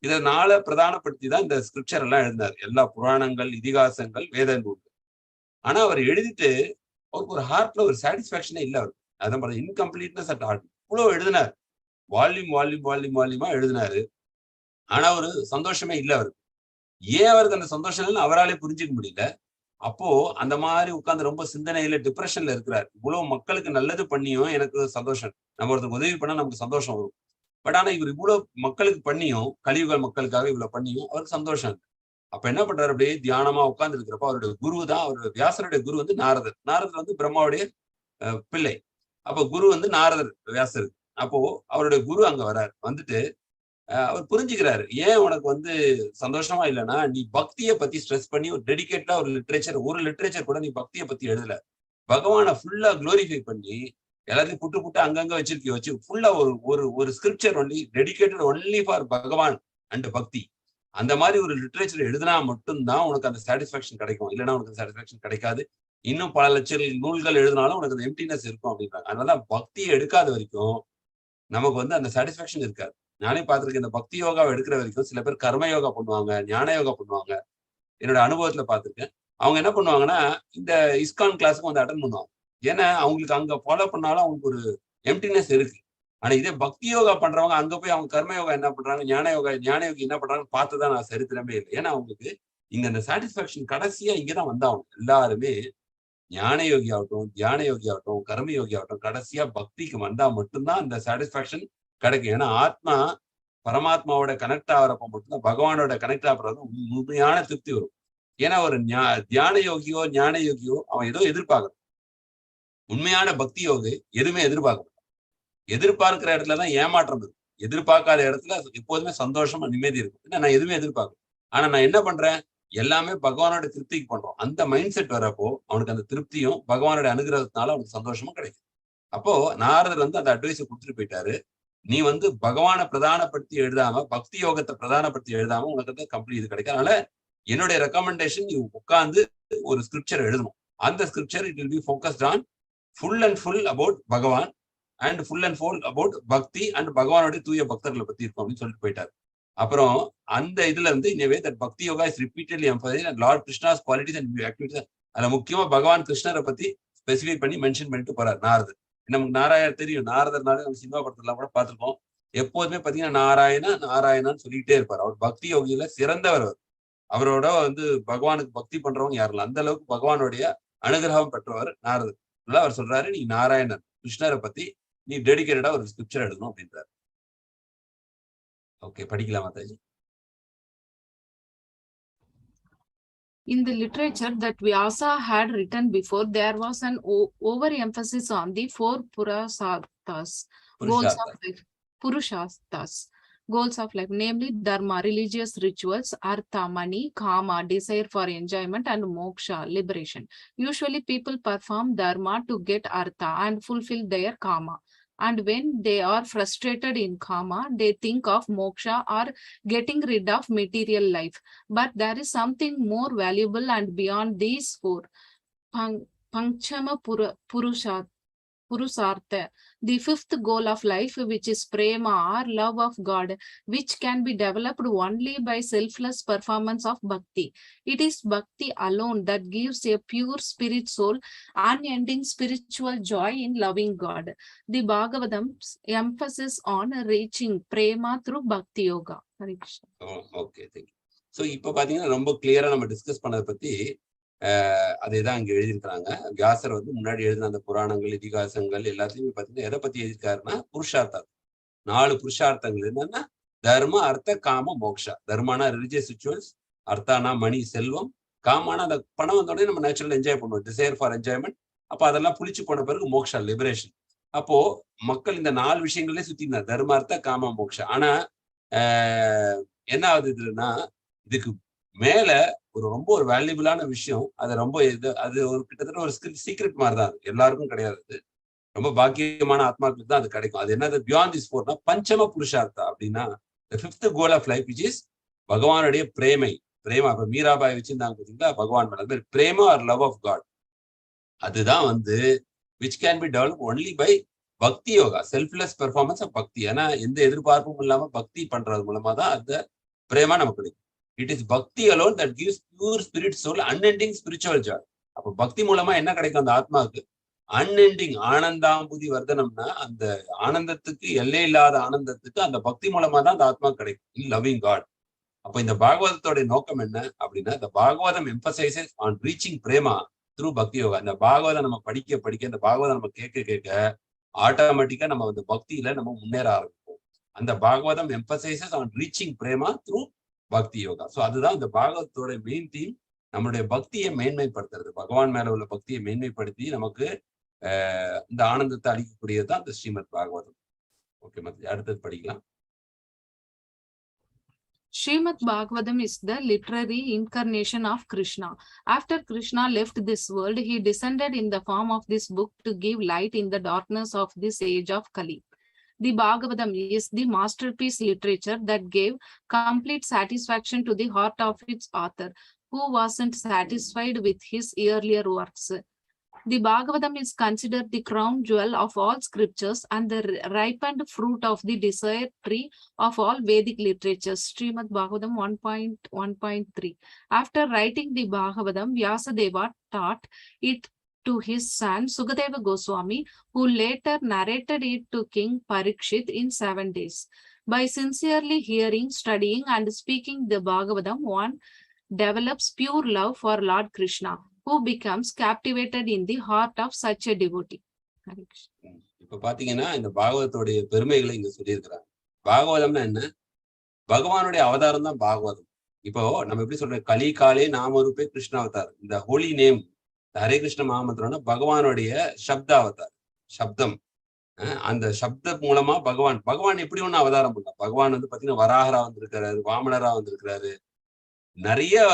இதனால பிரதானப்படுத்தி தான் இந்த ஸ்கிரிப்சர் எல்லாம் எழுதினார். எல்லா புராணங்கள், இதிகாசங்கள், வேத நூல்கள். ஆனா அவர் எழுதிட்டு அவருக்கு ஒரு ஹார்ட்ல ஒரு சாட்டிஸ்பாக்சனே இல்லை அவருக்கு. அதான் பாருங்க, இன்கம்ப்ளீட்னஸ் அட் ஹார்ட். இவ்வளவு எழுதினார், வால்யூமா எழுதினாரு. ஆனா ஒரு சந்தோஷமே இல்லை அவருக்கு. ஏன் அவருக்கு அந்த சந்தோஷம் இல்லைன்னு அவராலே புரிஞ்சுக்க முடியல. அப்போ அந்த மாதிரி உட்கார்ந்து ரொம்ப சிந்தனையில டிப்ரெஷன்ல இருக்கிறார். இவ்வளவு மக்களுக்கு நல்லது பண்ணியும் எனக்கு சந்தோஷம், நம்ம ஒருத்தருக்கு உதவி பண்ணா நமக்கு சந்தோஷம் வரும். பட் ஆனா இவர் இவ்வளவு மக்களுக்கு பண்ணியும், கலியுக மக்களுக்காக இவ்வளவு பண்ணியும் அவருக்கு சந்தோஷம் இல்லை. அப்ப என்ன பண்றாரு? அப்படியே தியானமா உட்கார்ந்து இருக்கிறப்ப அவருடைய குரு தான், அவருடைய வியாசருடைய குரு வந்து நாரதர். நாரதர் வந்து பிரம்மாவுடைய பிள்ளை. அப்ப குரு வந்து நாரதர் வியாசருக்கு. அப்போ அவருடைய குரு அங்க வர்றாரு. வந்துட்டு அவர் புரிஞ்சுக்கிறாரு, ஏன் உனக்கு வந்து சந்தோஷமா இல்லைன்னா, நீ பக்தியை பத்தி ஸ்ட்ரெஸ் பண்ணி ஒரு டெடிகேட்டா ஒரு லிட்ரேச்சர் கூட நீ பக்தியை பத்தி எழுதல. பகவானை ஃபுல்லா குளோரிஃபை பண்ணி எல்லாத்தையும் புட்டு அங்கங்க வச்சு ஃபுல்லா ஒரு scripture only dedicated only for பகவான் அண்ட் பக்தி. அந்த மாதிரி ஒரு லிட்ரேச்சர் எழுதினா மட்டும்தான் உனக்கு அந்த சாட்டிஸ்பாக்சன் கிடைக்கும். இல்லைன்னா உனக்கு சாட்டிஸ்பாக்சன் கிடைக்காது. இன்னும் பல லட்சம் நூல்கள் எழுதினாலும் உனக்கு அந்த எம்டினஸ் இருக்கும் அப்படின்றாங்க. அதனால பக்தியை எடுக்காத வரைக்கும் நமக்கு வந்து அந்த சாட்டிஸ்பாக்சன் இருக்காது. நானே பார்த்திருக்கேன், இந்த பக்தி யோகாவை எடுக்கிற வரைக்கும் சில பேர் கர்ம யோகா பண்ணுவாங்க, ஞான யோகா பண்ணுவாங்க. என்னோட அனுபவத்துல பார்த்திருக்கேன். அவங்க என்ன பண்ணுவாங்கன்னா, இந்த இஸ்கான் கிளாஸுக்கு வந்து அட்டன் பண்ணுவாங்க. ஏன்னா அவங்களுக்கு அங்க ஃபாலோ பண்ணாலும் அவங்களுக்கு ஒரு எம்டினஸ் இருக்கு. ஆனா இதே பக்தி யோகா பண்றவங்க அங்க போய் அவங்க கர்ம யோகா என்ன பண்றாங்க, ஞான யோகி என்ன பண்றாங்கன்னு பார்த்துதான் நான் சரித்திரமே இல்லை. ஏன்னா அவங்களுக்கு இங்க அந்த சாட்டிஸ்பாக்சன் கடைசியா இங்கதான் வந்தாகணும். எல்லாருமே ஞான யோகி ஆகட்டும், தியான யோகி ஆகட்டும், கர்ம யோகி ஆகட்டும், கடைசியா பக்திக்கு வந்தா மட்டும்தான் அந்த சாட்டிஸ்பாக்சன் கிடைக்கும். ஏன்னா ஆத்மா பரமாத்மாவோட கனெக்ட் ஆகிறப்ப மட்டும்தான், பகவானோட கனெக்ட் ஆகிறது உண்மையான திருப்தி வரும். ஏன்னா ஒரு தியான யோகியோ ஞான யோகியோ அவன் ஏதோ எதிர்பார்க்கணும். உண்மையான பக்தி யோகி எதுவுமே எதிர்பார்க்கணும். எதிர்பார்க்கிற இடத்துலதான் ஏமாற்றம் இருக்கும். எதிர்பார்க்காத இடத்துல எப்போதுமே சந்தோஷமா நிம்மதி இருக்கும். நான் எதுவுமே எதிர்பார்க்கணும். ஆனா நான் என்ன பண்றேன், எல்லாமே பகவானோட திருப்திக்கு பண்றோம். அந்த மைண்ட் செட் வரப்போ அவனுக்கு அந்த திருப்தியும் பகவானோட அனுகிரகத்தினால அவனுக்கு சந்தோஷமும் கிடைக்கும். அப்போ நாரதர் அந்த அட்வைஸை கொடுத்துட்டு போயிட்டாரு. நீ பகவானை பிரதானப்படுத்தி எழுதாம, பக்தி யோகத்தை பிரதானப்படுத்தி எழுதாம உனக்கு கம்ப்ளீட் இது கிடைக்கும். அதனால என்னுடைய ரெக்கமெண்டேஷன், நீ உட்கார்ந்து ஒரு ஸ்கிரிப்சர் எழுதணும். அந்த scripture it will be focused on full and full about Bhagavan and full and full about bhakti and பகவானுடைய தூய பக்தர்களை பத்தி இருக்கும் அப்படின்னு சொல்லிட்டு போயிட்டாரு. அப்புறம் அந்த இதுல இன்னவே தட் பக்தி yoga is repeatedly emphasised and Lord Krishna's qualities and activities. அதுல முக்கியமா பகவான் கிருஷ்ணரை பத்தி ஸ்பெசிஃபை பண்ணி மென்ஷன் பண்ணிட்டு போறாரு நாரதர். நமக்கு நாராயணர் தெரியும், நாரதர்னாலே நம்ம சினிமா படத்துல கூட பார்த்திருக்கோம். எப்போதுமே பாத்தீங்கன்னா நாராயணான்னு சொல்லிக்கிட்டே இருப்பார். அவர் பக்தி யோகியில சிறந்தவர். அவரோட பகவானுக்கு பக்தி பண்றவங்க யாருல அந்த அளவுக்கு பகவானுடைய அனுகிரகம் பெற்றவர் நாரதர். அவர் சொல்றாரு, நீ நாராயணன் கிருஷ்ணரை பத்தி நீ டெடிகேட்டடா ஒரு ஸ்கிரிப்சர் எழுதணும் அப்படின்றாரு. ஓகே, படிக்கலாம் Mataji. In the literature that Vyasa had written before, there was an overemphasis on the four Purusharthas, goals of life, namely dharma, religious rituals, artha, money, kama, desire for enjoyment, and moksha, liberation. Usually people perform dharma to get artha and fulfill their kama. And when they are frustrated in kama, they think of moksha or getting rid of material life. But there is something more valuable and beyond these four. Panchama Purusartha, the fifth goal of life, which is prema or love of God, which can be developed only by selfless performance of bhakti. It is bhakti alone that gives a pure spirit soul unending spiritual joy in loving God. The Bhagavatam's emphasis on reaching prema through bhakti yoga. Hare Krishna. Okay, thank you. So இப்போ பாத்தீங்கன்னா ரொம்ப கிளியரா நம்ம discuss பண்ணதை பத்தி அதேதான் இங்க எழுதியிருக்கிறாங்க. வியாசர் முன்னாடி எழுதின அந்த புராணங்கள், இதிகாசங்கள் எல்லாத்தையுமே பார்த்தீங்கன்னா எதை பத்தி எழுதியிருக்காருன்னா புருஷார்த்தம். 4 புருஷார்த்தங்கள் என்னன்னா தர்ம, அர்த்த, காம, மோக்ஷா. தர்மானா ரிலிஜியஸ் ரிச்சுவல்ஸ், அர்த்தானா மணி செல்வம், காமானா அந்த பணம் வந்தோடனே நம்ம நேச்சுரல் என்ஜாய் பண்ணுவோம், டிசைர் ஃபார் என்ஜாய்மெண்ட். அப்போ அதெல்லாம் புளிச்சு போன பிறகு மோக்ஷா, லிபரேஷன். அப்போ மக்கள் இந்த 4 விஷயங்களே சுத்தினார், தர்ம, அர்த்த, காம, மோக்ஷா. ஆனா என்ன ஆகுது இதுன்னா, இதுக்கு மேல ரொம்ப ஒரு வேல்யூபிளான விஷயம், அது ரொம்ப அது ஒரு கிட்டத்தட்ட ஒரு சீக்ரெட் மாதிரி தான். எல்லாருக்கும் கிடையாது, ரொம்ப பாக்கியமான ஆத்மாக்களுக்கு தான் அது கிடைக்கும். அது என்னது பியாண்ட் திஸ் ஃபோர்னா பஞ்சம புருஷார்த்தா அப்படின்னா the fifth goal of life, which is பகவானுடைய பிரேமா. இப்ப மீராபாய் வச்சிருந்தாங்க பார்த்தீங்களா, பகவான் மேல அது பிரேமா ஆர் லவ் ஆஃப் காட். அதுதான் which can be developed only by பக்தி யோகா, செல்ஃப்லெஸ் பெர்ஃபார்மன்ஸ் ஆஃப் பக்தி. ஏன்னா எந்த எதிர்பார்ப்பும் இல்லாம பக்தி பண்றது மூலமா தான் அந்த பிரேமா நமக்கு கிடைக்கும். It is bhakti alone that gives pure spirit soul unending spiritual joy. அப்ப பக்தி மூலமா என்ன கிடைக்கும் அந்த ஆத்மாவுக்கு? அன்எண்டிங் ஆனந்தாம்புதி வர்தனம்னா அந்த ஆனந்தத்துக்கு எல்லை இல்லாத ஆனந்தத்துக்கு அந்த பக்தி மூலமா தான் அந்த ஆத்மா கிடைக்கும், இன் லவ்விங் காட். அப்ப இந்த பாகவதத்தோட நோக்கம் என்ன அப்படின்னா, இந்த Bhagavatam emphasises on reaching Prema through பக்தி யோகா. இந்த பாகவதம் நம்ம படிக்க படிக்க, இந்த பாகவதம் நம்ம கேட்க கேட்க ஆட்டோமேட்டிக்கா நம்ம அந்த பக்தியில நம்ம முன்னேற ஆரம்பிப்போம். அந்த Bhagavatam emphasises on reaching Prema through பக்தி யோகா. சோ அதுதான் இந்த பாகவதத்தோட மெயின் தீம், நம்மளுடைய பக்தியை மேன்மைப்படுத்துறது, பகவான் மேல உள்ள பக்தியை மேன்மைப்படுத்தி நமக்கு இந்த ஆனந்தத்தை அளிக்கக்கூடியதுதான் இந்த ஸ்ரீமத் பாகவதம். ஓகே, அடுத்தது படிக்கலாம். Srimad Bhagavatam is the literary incarnation of Krishna. After Krishna left this world, he descended in the form of this book to give light in the darkness of this age of Kali. The Bhagavatam is the masterpiece literature that gave complete satisfaction to the heart of its author, who wasn't satisfied with his earlier works. The Bhagavatam is considered the crown jewel of all scriptures and the ripened fruit of the desire tree of all Vedic literatures. Srimad Bhagavatam 1.1.3. After writing the Bhagavatam, Vyasadeva taught it to his son Sukadeva Goswami, who later narrated it to King Parikshit in 7 days. By sincerely hearing, studying, and speaking the Bhagavatam, one develops pure love for Lord Krishna, who becomes captivated in the heart of such a devotee. Hare Krishna. இப்ப பாத்தீங்கன்னா இந்த பாகவதோடைய பெருமைகளை இங்க சொல்லியிருக்கிறாங்க. பாகவதம்னா என்ன? பகவானுடைய அவதாரம் தான் பாகவதம். இப்போ நம்ம எப்படி சொல்றோம், கலி காலே நாம ரூபே கிருஷ்ண அவதார். இந்த ஹோலி நேம் ஹரே கிருஷ்ண மகாமந்திரம்னா பகவானுடைய சப்த அவதார், சப்தம். அந்த சப்த மூலமா பகவான் எப்படி ஒண்ணு அவதாரம் பண்ண. பகவான் வந்து பாத்தீங்கன்னா வராகரா வந்திருக்கிறாரு, வாமனரா வந்திருக்கிறாரு, நிறைய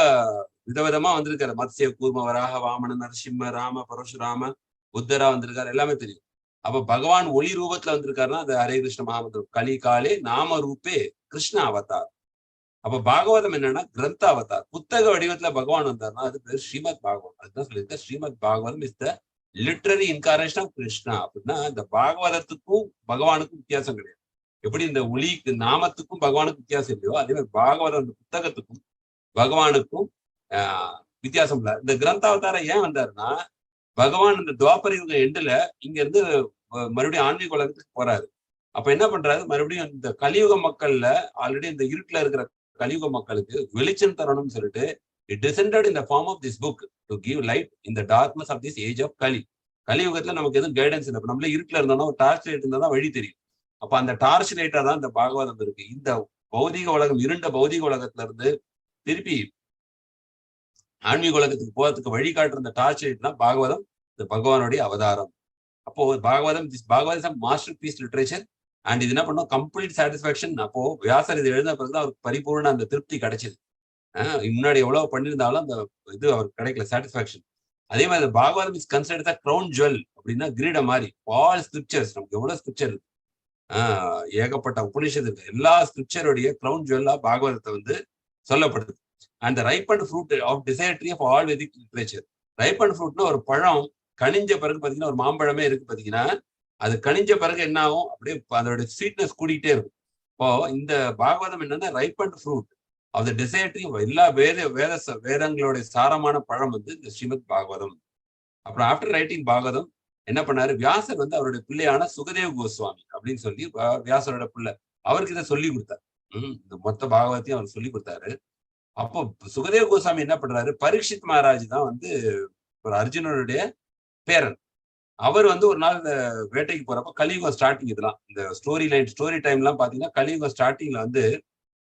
விதவிதமா வந்திருக்காரு. மத்ஸ்ய கூர்ம வராக வாமன நரசிம்ம ராம பரசுராம புத்தரா வந்திருக்காரு, எல்லாமே தெரியும். அப்ப பகவான் ஒளி ரூபத்துல வந்திருக்காருன்னா அது ஹரே கிருஷ்ண மகாமந்திரம். கலி காலே நாம ரூபே கிருஷ்ண அவதார். அப்ப பாகவதம் என்னன்னா கிரந்த அவதார், புத்தக வடிவத்துல பகவான் வந்தார்னா அது பேர் ஸ்ரீமத் பாகவதம். அதுதான் சொல்லியிருக்க Srimad Bhagavatam is the literary incarnation of Krishna. அப்படின்னா இந்த பாகவதத்துக்கும் பகவானுக்கும் வித்தியாசம் கிடையாது. எப்படி இந்த ஒளிக்கு நாமத்துக்கும் பகவானுக்கும் வித்தியாசம் இல்லையோ அதே மாதிரி பாகவதம் அந்த புத்தகத்துக்கும் பகவானுக்கும் வித்தியாசம் இல்லை. இந்த கிரந்தாவதாரம் ஏன் வந்தாருன்னா பகவான் இந்த துவாபர யுக எண்டுல இங்க இருந்து மறுபடியும் ஆன்மீக உலகத்துக்கு போறாரு. அப்ப என்ன பண்றாரு, மறுபடியும் இந்த கலியுக மக்கள்ல ஆல்ரெடி இந்த இருட்டுல இருக்கிற கலியுக மக்களுக்கு வெளிச்சம் தரணும்னு சொல்லிட்டு it descended in the form of this book to give light in the darkness of this age of கலியுகத்துல நமக்கு எதுவும் கைடன்ஸ் இல்லை. நம்மளே இருட்டுல இருந்தோம்னா ஒரு டார்ச் லைட் இருந்தா தான் வழி தெரியும். அப்ப அந்த டார்ச் லைட்டா தான் இந்த பாகவதம் இருக்கு. இந்த பௌதிக உலகம், இருண்ட பௌதிக உலகத்துல இருந்து திருப்பி ஆன்மீக உலகத்துக்கு போறதுக்கு வழிகாட்டுற இந்த டார்ச் லைட் தான் பாகவதம், இந்த பகவானுடைய அவதாரம். அப்போ Bhagavatam masterpiece literature. And இது என்ன பண்ணும், கம்ப்ளீட் சாட்டிஸ்பாக்சன். அப்போ வியாசர் இது எழுதின பிறகுதான் அவருக்கு பரிபூர்ண அந்த திருப்தி கிடைச்சது. முன்னாடி எவ்வளவு பண்ணியிருந்தாலும் அந்த இது அவருக்கு கிடைக்கல, சாட்டிஸ்பாக்சன். அதே மாதிரி Bhagavatam is considered the crown jewel. அப்படின்னா கிரீடம் மாதிரி ஆல் ஸ்கிரிப்சர்ஸ், நமக்கு எவ்வளவு ஸ்கிரிப்சர் இருக்கு, ஏகப்பட்ட உபநிஷத்து இருக்கு, எல்லா ஸ்கிரிப்சருடைய கிரவுன் ஜுவல்லா பாகவதத்தை வந்து சொல்லப்படுது. And the ripe and fruit of desire tree of all Vedic literature. Ripe and ஃப்ரூட்னா ஒரு பழம் கனிஞ்ச பிறகு பாத்தீங்கன்னா, ஒரு மாம்பழமே இருக்கு பாத்தீங்கன்னா, அது கனிஞ்ச பிறகு என்ன ஆகும், அப்படியே அதோட ஸ்வீட்னஸ் கூடிக்கிட்டே இருக்கும். இப்போ இந்த பாகவதம் என்னன்னா ripe and fruit of the desire tree, எல்லா வேதங்களுடைய சாரமான பழம் வந்து இந்த ஸ்ரீமத் பாகவதம். அப்புறம் ஆஃப்டர் ரைட்டிங் பாகவதம் என்ன பண்ணாரு, வியாசர் வந்து அவருடைய பிள்ளையான சுகதேவ் கோஸ்வாமி அப்படின்னு சொல்லி வியாசரோட பிள்ளை, அவருக்கு இதை சொல்லி கொடுத்தாரு. இந்த மொத்த பாகவத்தையும் அவர் சொல்லி கொடுத்தாரு. அப்போ சுகதேவ் கோஸ்வாமி என்ன பண்றாரு, பரீட்சித் மகாராஜ் தான் வந்து ஒரு அர்ஜுனனுடைய பேரன். அவர் வந்து ஒரு நாள் இந்த வேட்டைக்கு போறப்ப கலியுகம் ஸ்டார்டிங், இதெல்லாம் இந்த ஸ்டோரி டைம் எல்லாம் பாத்தீங்கன்னா கலியுகம் ஸ்டார்டிங்ல வந்து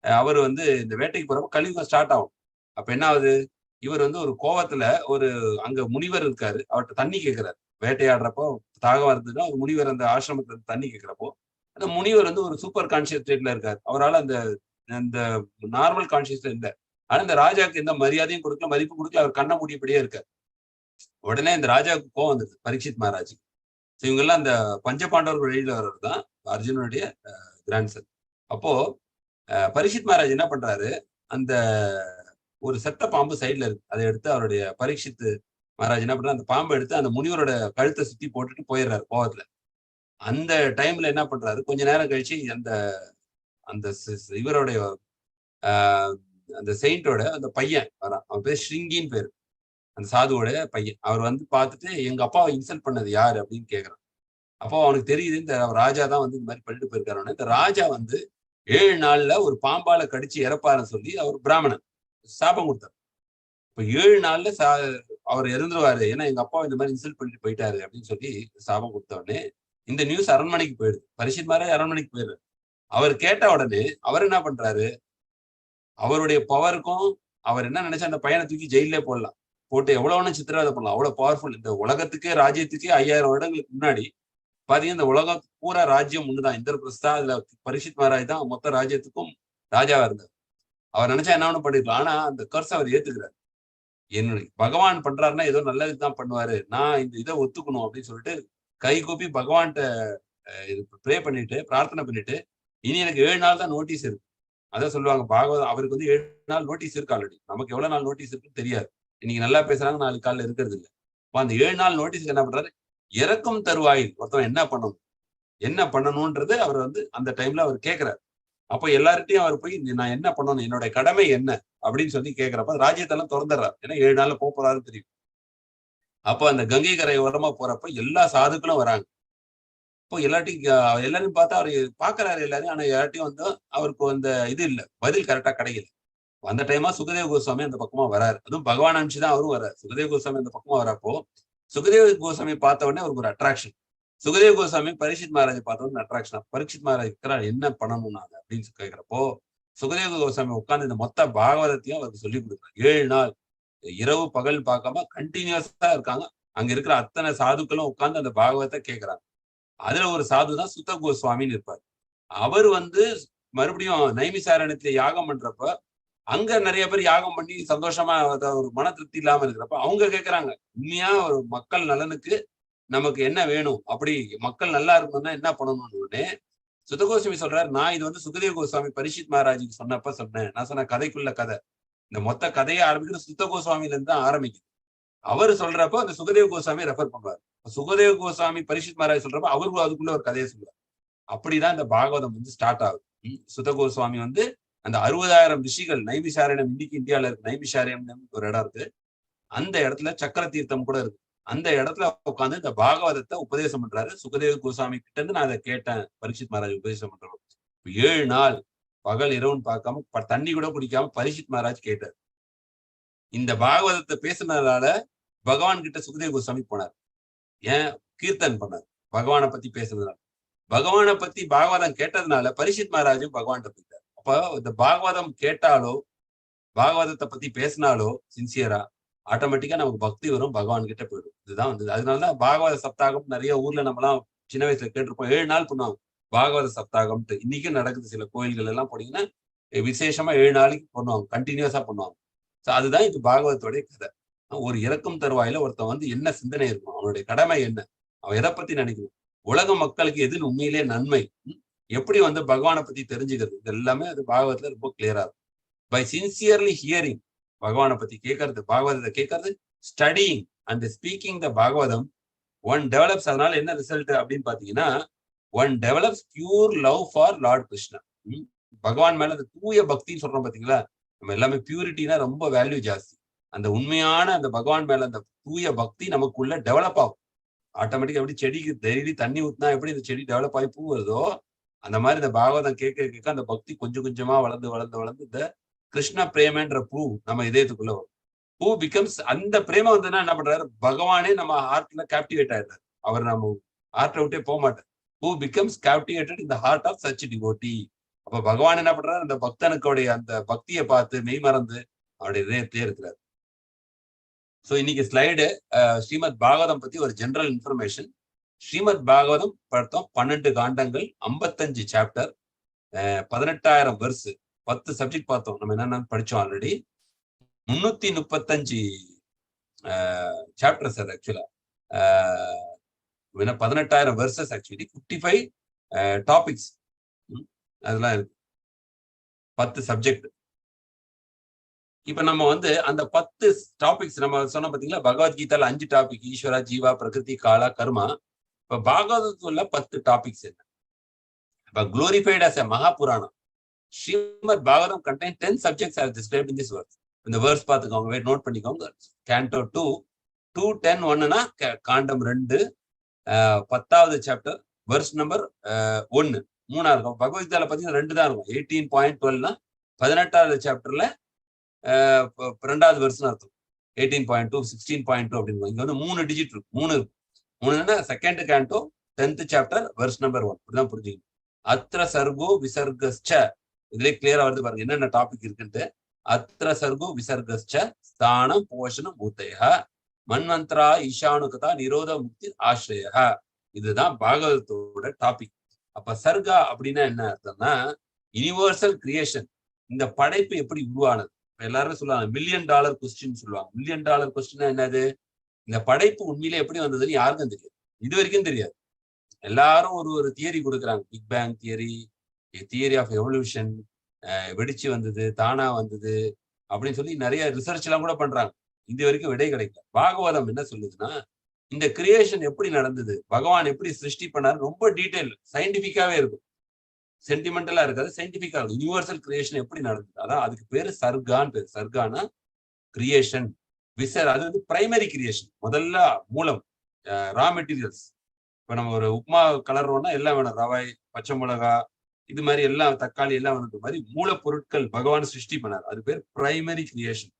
அவர் வந்து இந்த வேட்டைக்கு போறப்ப கலியுகம் ஸ்டார்ட் ஆகும். அப்ப என்ன ஆகுது, இவர் வந்து ஒரு கோவத்துல ஒரு அங்க முனிவர் இருக்காரு, அவர்கிட்ட தண்ணி கேட்கிறாரு. வேட்டையாடுறப்போ தாகம் இருந்ததுன்னா ஒரு முனிவர் அந்த ஆசிரமத்துல தண்ணி கேட்கிறப்போ அந்த முனிவர் வந்து ஒரு சூப்பர் கான்சியஸ் ஸ்டேட்ல இருக்காரு. அவரால் அந்த நார்மல் கான்சியஸ்ல இல்லை. ஆனா இந்த ராஜாவுக்கு எந்த மரியாதையும் கொடுக்கல, மதிப்பு கொடுக்கல, அவர் கண்ண மூடியபடியே இருக்காரு. உடனே இந்த ராஜாவுக்கு கோவம் வந்தது, பரீட்சித் மகாராஜ். இவங்க எல்லாம் அந்த பஞ்சபாண்டவர் வழியில வர்றது தான் அர்ஜுனுடைய கிராண்ட்சன். அப்போ பரீட்சித் மகாராஜ் என்ன பண்றாரு, அந்த ஒரு செத்த பாம்பு சைட்ல இருக்கு, அதை எடுத்து அவருடைய பரீட்சித் மகாராஜ் என்ன பண்றாரு, அந்த பாம்பை எடுத்து அந்த முனிவரோட கழுத்தை சுத்தி போட்டுட்டு போயிடுறாரு கோவத்துல. அந்த டைம்ல என்ன பண்றாரு, கொஞ்ச நேரம் கழிச்சு அந்த இவருடைய அந்த செயின்டோட அந்த பையன் வரான், அவன் பேர் ஸ்ருங்கின்னு பேரு, அந்த சாதுவோட பையன். அவர் வந்து பார்த்துட்டு எங்க அப்பாவை இன்சல்ட் பண்ணது யாரு அப்படின்னு கேட்கிறான். அப்போ அவனுக்கு தெரியுது இந்த ராஜா தான் வந்து இந்த மாதிரி பண்ணிட்டு போயிருக்காரு. இந்த ராஜா வந்து 7 நாள்ல ஒரு பாம்பால கடிச்சு இறப்பாருன்னு சொல்லி அவர் பிராமணன் சாபம் கொடுத்தார். இப்ப 7 நாள்ல அவர் இறந்துருவாரு, ஏன்னா எங்க அப்பா இந்த மாதிரி இன்சல்ட் பண்ணிட்டு போயிட்டாரு அப்படின்னு சொல்லி சாபம் கொடுத்த உடனே இந்த நியூஸ் அரண்மனைக்கு போயிடுது. பரீட்சித் மகாராஜ் அரண்மனைக்கு போயிடுறாரு. அவர் கேட்ட உடனே அவர் என்ன பண்றாரு, அவருடைய பவருக்கும் அவர் என்ன நினைச்சா அந்த பையனை தூக்கி ஜெயிலே போடலாம், போட்டு எவ்வளவு சித்திரவதை பண்ணலாம், அவ்வளவு பவர்ஃபுல். இந்த உலகத்துக்கே ராஜ்யத்துக்கே 5000 வருடங்களுக்கு முன்னாடி பாத்தீங்கன்னா இந்த உலகம் பூரா ராஜ்யம் ஒண்ணுதான், இந்திரபிரஸ்தா, அதுல பரீட்சித் மகாராஜ் தான் மொத்த ராஜ்யத்துக்கும் ராஜாவா இருந்தார். அவர் நினைச்சா என்ன ஒண்ணு பண்ணிருக்கலாம். ஆனா அந்த கர்ஸ் அவர் ஏத்துக்கிறார். என்னுடைய பகவான் பண்றாருன்னா ஏதோ நல்லதுதான் பண்ணுவாரு, நான் இந்த இதை ஒத்துக்கணும் அப்படின்னு சொல்லிட்டு கை கூப்பி பகவான்கிட்ட ப்ரே பண்ணிட்டு பிரார்த்தனை பண்ணிட்டு, இனி எனக்கு 7 நாள் தான் நோட்டீஸ் இருக்கு. அதான் சொல்லுவாங்க பாகவதம், அவருக்கு வந்து 7 நாள் நோட்டீஸ் இருக்கு ஆல்ரெடி. நமக்கு எவ்வளவு நாள் நோட்டீஸ் இருக்குன்னு தெரியாது. இன்னைக்கு நல்லா பேசுறாங்க, நாளைக்கு காலில் இருக்கிறது இல்லை. அந்த 7 நாள் நோட்டீஸ்க்கு என்ன பண்றாரு, இறக்கும் தருவாயில் ஒருத்தவன் என்ன பண்ணணும்ன்றது அவர் வந்து அந்த டைம்ல அவர் கேட்கிறாரு. அப்போ எல்லார்ட்டையும் அவர் போய் நான் என்ன பண்ணணும், என்னோட கடமை என்ன அப்படின்னு சொல்லி கேட்கிறப்ப ராஜ்யத்தெல்லாம் திறந்துடுறாரு. ஏன்னா 7 நாள்ல போறாருன்னு தெரியும். அப்போ அந்த கங்கை கரை ஓரமா போறப்ப எல்லா சாதுக்களும் வராங்க. இப்போ எல்லாரையும் பார்த்தா அவரு பாக்குறாரு எல்லாரையும். ஆனா யார்ட்டையும் வந்து அவருக்கு அந்த இது இல்ல, பதில் கரெக்டா கிடைக்கல. அந்த டைமா சுகதேவ கோஸ்வாமி அந்த பக்கமா வராரு. அதுவும் பகவான் அனுப்பிச்சுதான் அவரும் வர்றாரு. சுகதேவ கோஸ்வாமி அந்த பக்கமா வரப்போ சுகதேவ கோஸ்வாமி பார்த்த உடனே அவருக்கு ஒரு அட்ராக்ஷன். சுகதேவ கோஸ்வாமி பரீட்சித் மகாராஜை பார்த்த உடனே அட்ராக்ஷன். பரீட்சித் மகாராஜ் என்ன பண்ணணும் நாங்க அப்படின்னு கேட்கிறப்போ சுகதேவ கோஸ்வாமி உட்கார்ந்து இந்த மொத்த பாகவதத்தையும் அவருக்கு சொல்லி கொடுக்குறாரு. 7 நாள் இரவு பகல் பார்க்காம கண்டினியூஸா இருக்காங்க. அங்க இருக்கிற அத்தனை சாதுக்களும் உட்கார்ந்து அந்த பாகவத்தை கேட்கிறாங்க. அதுல ஒரு சாது தான் சுத்த கோஸ்வாமின்னு இருப்பார். அவர் வந்து மறுபடியும் நைமிசாரண்யத்துல யாகம் பண்றப்ப அங்க நிறைய பேர் யாகம் பண்ணி சந்தோஷமா ஒரு மன திருப்தி இல்லாம இருக்கிறப்ப அவங்க கேட்கறாங்க, உண்மையா ஒரு மக்கள் நலனுக்கு நமக்கு என்ன வேணும், அப்படி மக்கள் நல்லா இருக்கணும்னா என்ன பண்ணணும்னு உடனே சுத்த கோஸ்வாமி சொல்றாரு, நான் இது வந்து சுகதேவ கோஸ்வாமி பரீட்சித் மகாராஜுக்கு சொன்னப்ப சொன்னேன். நான் சொன்ன கதைக்குள்ள கதை. இந்த மொத்த கதையை ஆரம்பிக்கிறது சுத்த கோஸ்வாமியில இருந்து தான் ஆரம்பிக்குது. அவர் சொல்றப்ப அந்த சுகதேவ கோஸ்வாமி ரெஃபர் பண்ணுவார். சுகதேவ கோஸ்வாமி பரீட்சித் மகாராஜ் சொல்றப்ப அவருக்கு அதுக்குள்ள ஒரு கதையை சொல்லுவார். அப்படிதான் இந்த பாகவதம் வந்து ஸ்டார்ட் ஆகுது. சுத கோஸ்வாமி வந்து அந்த 60,000 ரிஷிகள் நைமிசாரண்யம், இன்னைக்கு இந்தியாவில இருக்கு நைமிசாரண்யம் ஒரு இடம் இருக்கு. அந்த இடத்துல சக்கர தீர்த்தம் கூட இருக்கு. அந்த இடத்துல உட்காந்து இந்த பாகவதத்தை உபதேசம் பண்றாரு. சுகதேவ கோஸ்வாமி கிட்ட இருந்து நான் அதை கேட்டேன். பரீட்சித் மகாராஜ் உபதேசம் பண்றோம். 7 நாள் பகல் இரவுன்னு பார்க்காம தண்ணி கூட குடிக்காம பரீட்சித் மகாராஜ் கேட்டார். இந்த பாகவதத்தை பேசுனதால பகவான் கிட்ட சுகதேவ கோஸ்வாமி போனார். ஏன்? கீர்த்தன் பண்ணார். பகவானை பத்தி பேசுனதுனால. பகவானை பத்தி பாகவதம் கேட்டதுனால பரீட்சித் மகாராஜும் பகவான் போயிட்டார். அப்ப இந்த பாகவதம் கேட்டாலோ பாகவதத்தை பத்தி பேசினாலோ சின்சியரா ஆட்டோமேட்டிக்கா நமக்கு பக்தி வரும், பகவான் கிட்ட போயிடும். இதுதான் வந்து அதனாலதான் பாகவத சப்தாகம் நிறைய ஊர்ல நம்மலாம் சின்ன வயசுல கேட்டிருப்போம். 7 நாள் பண்ணுவாங்க பாகவத சப்தாகம்ட்டு. இன்னைக்கும் நடக்குது. சில கோயில்கள் எல்லாம் போனீங்கன்னா விசேஷமா 7 நாளைக்கு பண்ணுவாங்க, கண்டினியூஸா பண்ணுவாங்க. சோ அதுதான் இது பாகவதத்தோடைய கதை. ஒரு இறக்கும் தருவாயில ஒருத்தன் வந்து என்ன சிந்தனை இருக்கும், அவனுடைய கடமை என்ன, அவன் எதை பத்தி நினைக்கணும், உலக மக்களுக்கு எது உண்மையிலே நன்மை, எப்படி வந்து பகவானை பத்தி தெரிஞ்சுக்கிறது, இது எல்லாமே அது பாகவதத்துல ரொம்ப கிளியரா இருக்கும். பை சின்சியர்லி ஹியரிங், பகவானை பத்தி கேட்கறது, பாகவதத்தை கேட்கறது, studying and speaking the Bhagavatam, one develops. அதனால என்ன ரிசல்ட் அப்படின்னு பாத்தீங்கன்னா, one develops pure love for Lord Krishna. பகவான் மேல அந்த தூய பக்தின்னு சொல்றோம் பாத்தீங்களா, நம்ம எல்லாமே பியூரிட்டினா ரொம்ப வேல்யூ ஜாஸ்தி. அந்த உண்மையான அந்த பகவான் மேல அந்த தூய பக்தி நமக்குள்ள டெவலப் ஆகும். ஆட்டோமேட்டிக்கா எப்படி செடிக்கு டெய்லி தண்ணி ஊத்தினா எப்படி இந்த செடி டெவலப் ஆகி பூ வருதோ, அந்த மாதிரி இந்த பாகவதம் கேட்க அந்த பக்தி கொஞ்சம் கொஞ்சமா வளர்ந்து இந்த கிருஷ்ண பிரேமன்ற பூ நம்ம இதயத்துக்குள்ள வரும். பூ பிகம்ஸ், அந்த பிரேமம் வந்துன்னா என்ன பண்றாரு, பகவானே நம்ம ஹார்ட்ல கேப்டிவேட் ஆயிடுறாரு. அவர் நம்ம ஹார்ட்டை விட்டே போக மாட்டார். பூ becomes captivated in the heart of such devotee. அப்ப பகவான் என்ன பண்றாரு, அந்த பக்தனுக்குடைய அந்த பக்தியை பார்த்து மெய் மறந்து அவருடைய இதயத்திலே இருக்கிறார். ஸோ இன்னைக்கு ஸ்லைடு ஸ்ரீமத் பாகவதம் பத்தி ஒரு ஜெனரல் இன்ஃபர்மேஷன். ஸ்ரீமத் பாகவதம் பார்த்தோம், 12 காண்டங்கள், 55 சாப்டர், 18,000 வெர்ஸ், 10 சப்ஜெக்ட் பார்த்தோம். நம்ம என்னென்ன படிச்சோம் ஆல்ரெடி. 335 சாப்டர்ஸ் அது ஆக்சுவலா. 18,000 வெர்சஸ் ஆக்சுவலி 55 டாபிக்ஸ் அதெல்லாம் இருக்கு, 10 சப்ஜெக்ட். இப்ப நம்ம வந்து அந்த 10 டாபிக்ஸ் நம்ம சொன்ன பாத்தீங்களா, பகவத்கீதால 5 டாபிக், ஈஸ்வரா, ஜீவா, பிரகிருதி, காலா, கர்மா. இப்ப பாகவதத்துல 10 டாபிக்ஸ் என்ன? இப்ப glorified as a Mahapuranam. Srimad Bhagavatam contain 10 subjects are described in this verse. இந்த வேர்ஸ் பார்த்துக்கோங்க, நோட் பண்ணிக்கோங்க. கேண்டோ 2 2:10:1னா காண்டம் 2, 10வது சாப்டர், வெர்ஸ் நம்பர் 1 3 இருக்கும். பகவத்கீதால பாத்தீங்கன்னா 2 தான் இருக்கும். 18.12னா 18வது சாப்டர்ல 2வது வெர்ஸ்னு அர்த்தம். 18.2 16.2 அப்படின்னு இங்க வந்து 3 டிஜிட் இருக்கும். 3 இருக்கும். 3ன்னா second canto 10th chapter verse number 1. இப்படிதான் புரிஞ்சுக்கணும். அத்ர சர்கோ விசர்கஸ்ச, இதுலயே கிளியரா வருது பாருங்க என்னென்ன டாபிக் இருக்குன்ட்டு. அத்ர சர்கோ விசர்கஸ்ச ஸ்தானம் போஷணம் பூத்தைய மன்வந்தரா ஈசானுகதா நிரோத முக்தி ஆசிரய. இதுதான் பாகவதத்தோட டாபிக். அப்ப சர்கா அப்படின்னா என்ன அர்த்தம்னா, யூனிவர்சல் கிரியேஷன். இந்த படைப்பு எப்படி உருவானது? எல்லாரும் சொல்லுவாங்க $1 மில்லியன் கொஸ்டின் சொல்லுவாங்க. $1 மில்லியன் கொஸ்டின் என்னது? இந்த படைப்பு உண்மையிலே எப்படி வந்ததுன்னு யாருக்கும் தெரியாது, இது வரைக்கும் தெரியாது. எல்லாரும் ஒரு தியரி கொடுக்குறாங்க, big bang theory, theory of evolution, வெடிச்சு வந்தது, தானா வந்தது அப்படின்னு சொல்லி நிறைய ரிசர்ச் எல்லாம் கூட பண்றாங்க. இது வரைக்கும் விடை கிடைக்கல. பாகவதம் என்ன சொல்லுதுன்னா, இந்த கிரியேஷன் எப்படி நடந்தது, பகவான் எப்படி சிருஷ்டி பண்ணாரு, ரொம்ப டீடைல் சயின்டிபிக்காவே இருக்கும். சென்டிமெண்டலா இருக்காது, சயின்டிபிக்கா இருக்கும். யூனிவர்சல் கிரியேஷன் எப்படி நடந்தது, அதான் அதுக்கு பேரு சர்கான்னு பேரு. சர்கானா கிரியேஷன் அது வந்து பிரைமரி கிரியேஷன், முதல்ல மூலம், ரா மெட்டீரியல்ஸ். இப்ப நம்ம ஒரு உப்புமா கலர்றோம்னா எல்லாம் வேணும், ரவை, பச்சை மிளகா, இது மாதிரி எல்லாம், தக்காளி எல்லாம் வேணும் மாதிரி மூலப்பொருட்கள் பகவான் சிருஷ்டி பண்ணார். அது பேர் பிரைமரி கிரியேஷன்.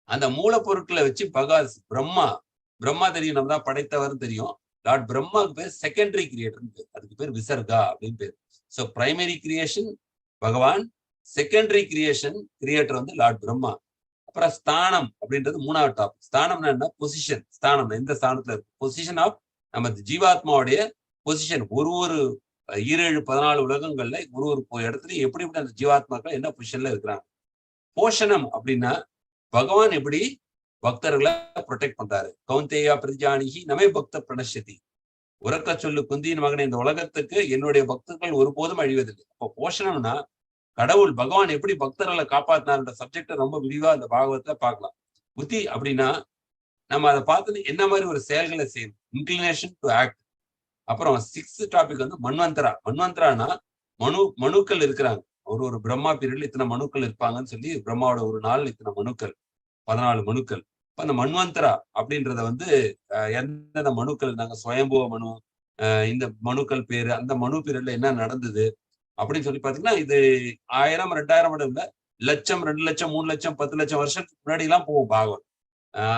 அந்த மூலப்பொருட்களை வச்சு பிரம்மா தெரியும், நம்ம தான் படைத்தவர்னு தெரியும். லார்ட் பிரம்மாவுக்கு பேர் செகண்டரி கிரியேட்டர்னு பேர், அதுக்கு பேர் விசர்கா அப்படின்னு பேர். ஸோ பிரைமரி கிரியேஷன் பகவான், செகண்டரி கிரியேட்டர் வந்து லார்ட் பிரம்மா. அப்புறம் ஸ்தானம் அப்படின்றது மூணாவது டாபிக். ஸ்தானம்னா என்ன? பொசிஷன். ஸ்தானம் எந்த ஸ்தானத்துல இருக்கு? பொசிஷன் ஆஃப் நம்ம ஜீவாத்மாவுடைய பொசிஷன். ஒரு 17, 14 உலகங்கள்ல ஒரு இடத்துல எப்படி அந்த ஜீவாத்மாக்கள் என்ன பொசிஷன்ல இருக்கிறாங்க. போஷணம் அப்படின்னா பகவான் எப்படி பக்தர்களை ப்ரொடெக்ட் பண்றாரு. கௌந்தேயா பிரஜானிகி நமே பக்த பிரணஷதி. உறக்க சொல்லு குந்தியின் மகனை, இந்த உலகத்துக்கு என்னுடைய பக்தர்கள் ஒருபோதும் அழிவதில்லை. அப்போ போஷணம்னா கடவுள் பகவான் எப்படி பக்தர்களை காப்பாத்தினார்ன்ற சப்ஜெக்டை ரொம்ப விரிவா அந்த பாகவத்துல பார்க்கலாம். புத்தி அப்படின்னா நம்ம அதை பார்த்து என்ன மாதிரி ஒரு செயல்களை செய்யணும், இன்க்ளினேஷன் டு ஆக்ட். அப்புறம் 6th டாபிக் வந்து மன்வந்தரா. மன்வந்தரானா மனுக்கள் இருக்கிறாங்க. ஒரு பிரம்மா பீரியட்ல இத்தனை மனுக்கள் இருப்பாங்கன்னு சொல்லி, பிரம்மாவோட ஒரு நாள் இத்தனை மனுக்கள், 14 மனுக்கள். இப்ப அந்த மன்வந்தரா அப்படின்றத வந்து எந்தெந்த மனுக்கள் இருந்தாங்க, சுயம்புவ மனு, இந்த மனுக்கள் பேரு, அந்த மனு பீரியட்ல என்ன நடந்தது அப்படின்னு சொல்லி பாத்தீங்கன்னா, இது 1000, 2000 இல்ல, 1,00,000, 2,00,000, 3,00,000, 10,00,000 வருஷத்துக்கு முன்னாடி எல்லாம் போகும் பாகவதம்.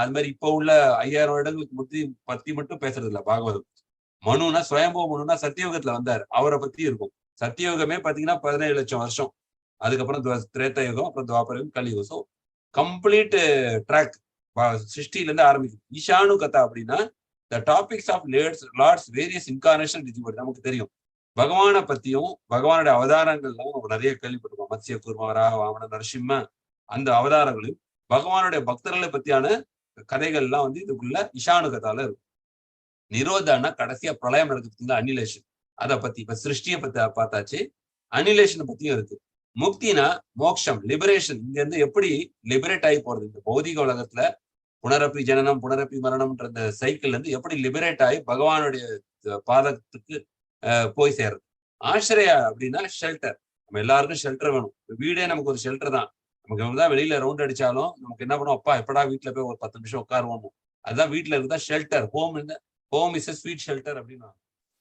அது மாதிரி இப்போ உள்ள 5000 வருடங்களுக்கு பத்தி மட்டும் பேசுறது இல்ல பாகவதம். மனுனா சுயம்புவ மனுனா சத்தியோகத்துல வந்தாரு, அவரை பத்தி இருக்கும். சத்தியோகமே பாத்தீங்கன்னா 17 லட்சம் வருஷம். அதுக்கப்புறம் திரேதா யுகம், அப்புறம் துவாபரம், கலியுகம். ஸோ கம்ப்ளீட் ட்ராக் சிருஷ்டில இருந்து ஆரம்பிக்கும். ஈஷானு கதா அப்படின்னா the topics of Lord's various incarnation டிஜிபடி. நமக்கு தெரியும் பகவானை பத்தியும் பகவானுடைய அவதாரங்கள்லாம் நம்ம நிறைய கேள்விப்பட்டிருக்கோம். மத்ஸ்ய கூர்ம, வராக, வாமன, நரசிம்ம, அந்த அவதாரங்களையும் பகவானுடைய பக்தர்களை பத்தியான கதைகள்லாம் வந்து இதுக்குள்ள ஈஷானு கதால இருக்கும். நிரோதானா கடைசியா பிரளயம் நடக்குதுங்களா, அனிலேஷன். அதை பத்தி இப்ப சிருஷ்டியை பத்தி பார்த்தாச்சு, அனிலேஷனை பத்தியும் இருக்கு. முக்தினா மோக்ஷம், லிபரேஷன். இங்க இருந்து எப்படி லிபரேட் ஆகி போறது, இந்த பௌதிக உலகத்துல புனரப்பி ஜனனம் புனரப்பி மரணம்ன்ற இந்த சைக்கிள் இருந்து எப்படி லிபரேட் ஆகி பகவானுடைய பாதத்துக்கு போய் சேர்றது. ஆசிரியா அப்படின்னா ஷெல்டர். நம்ம எல்லாருக்கும் ஷெல்டர் வேணும். வீடே நமக்கு ஒரு ஷெல்டர் தான். நமக்கு தான் வெளியில ரவுண்ட் அடிச்சாலும் நமக்கு என்ன பண்ணுவோம், அப்பா எப்படா வீட்டுல போய் ஒரு 10 நிமிஷம் உட்காருவோம். அதுதான் வீட்டுல இருக்குதா shelter. Home is a sweet shelter அப்படின்னா,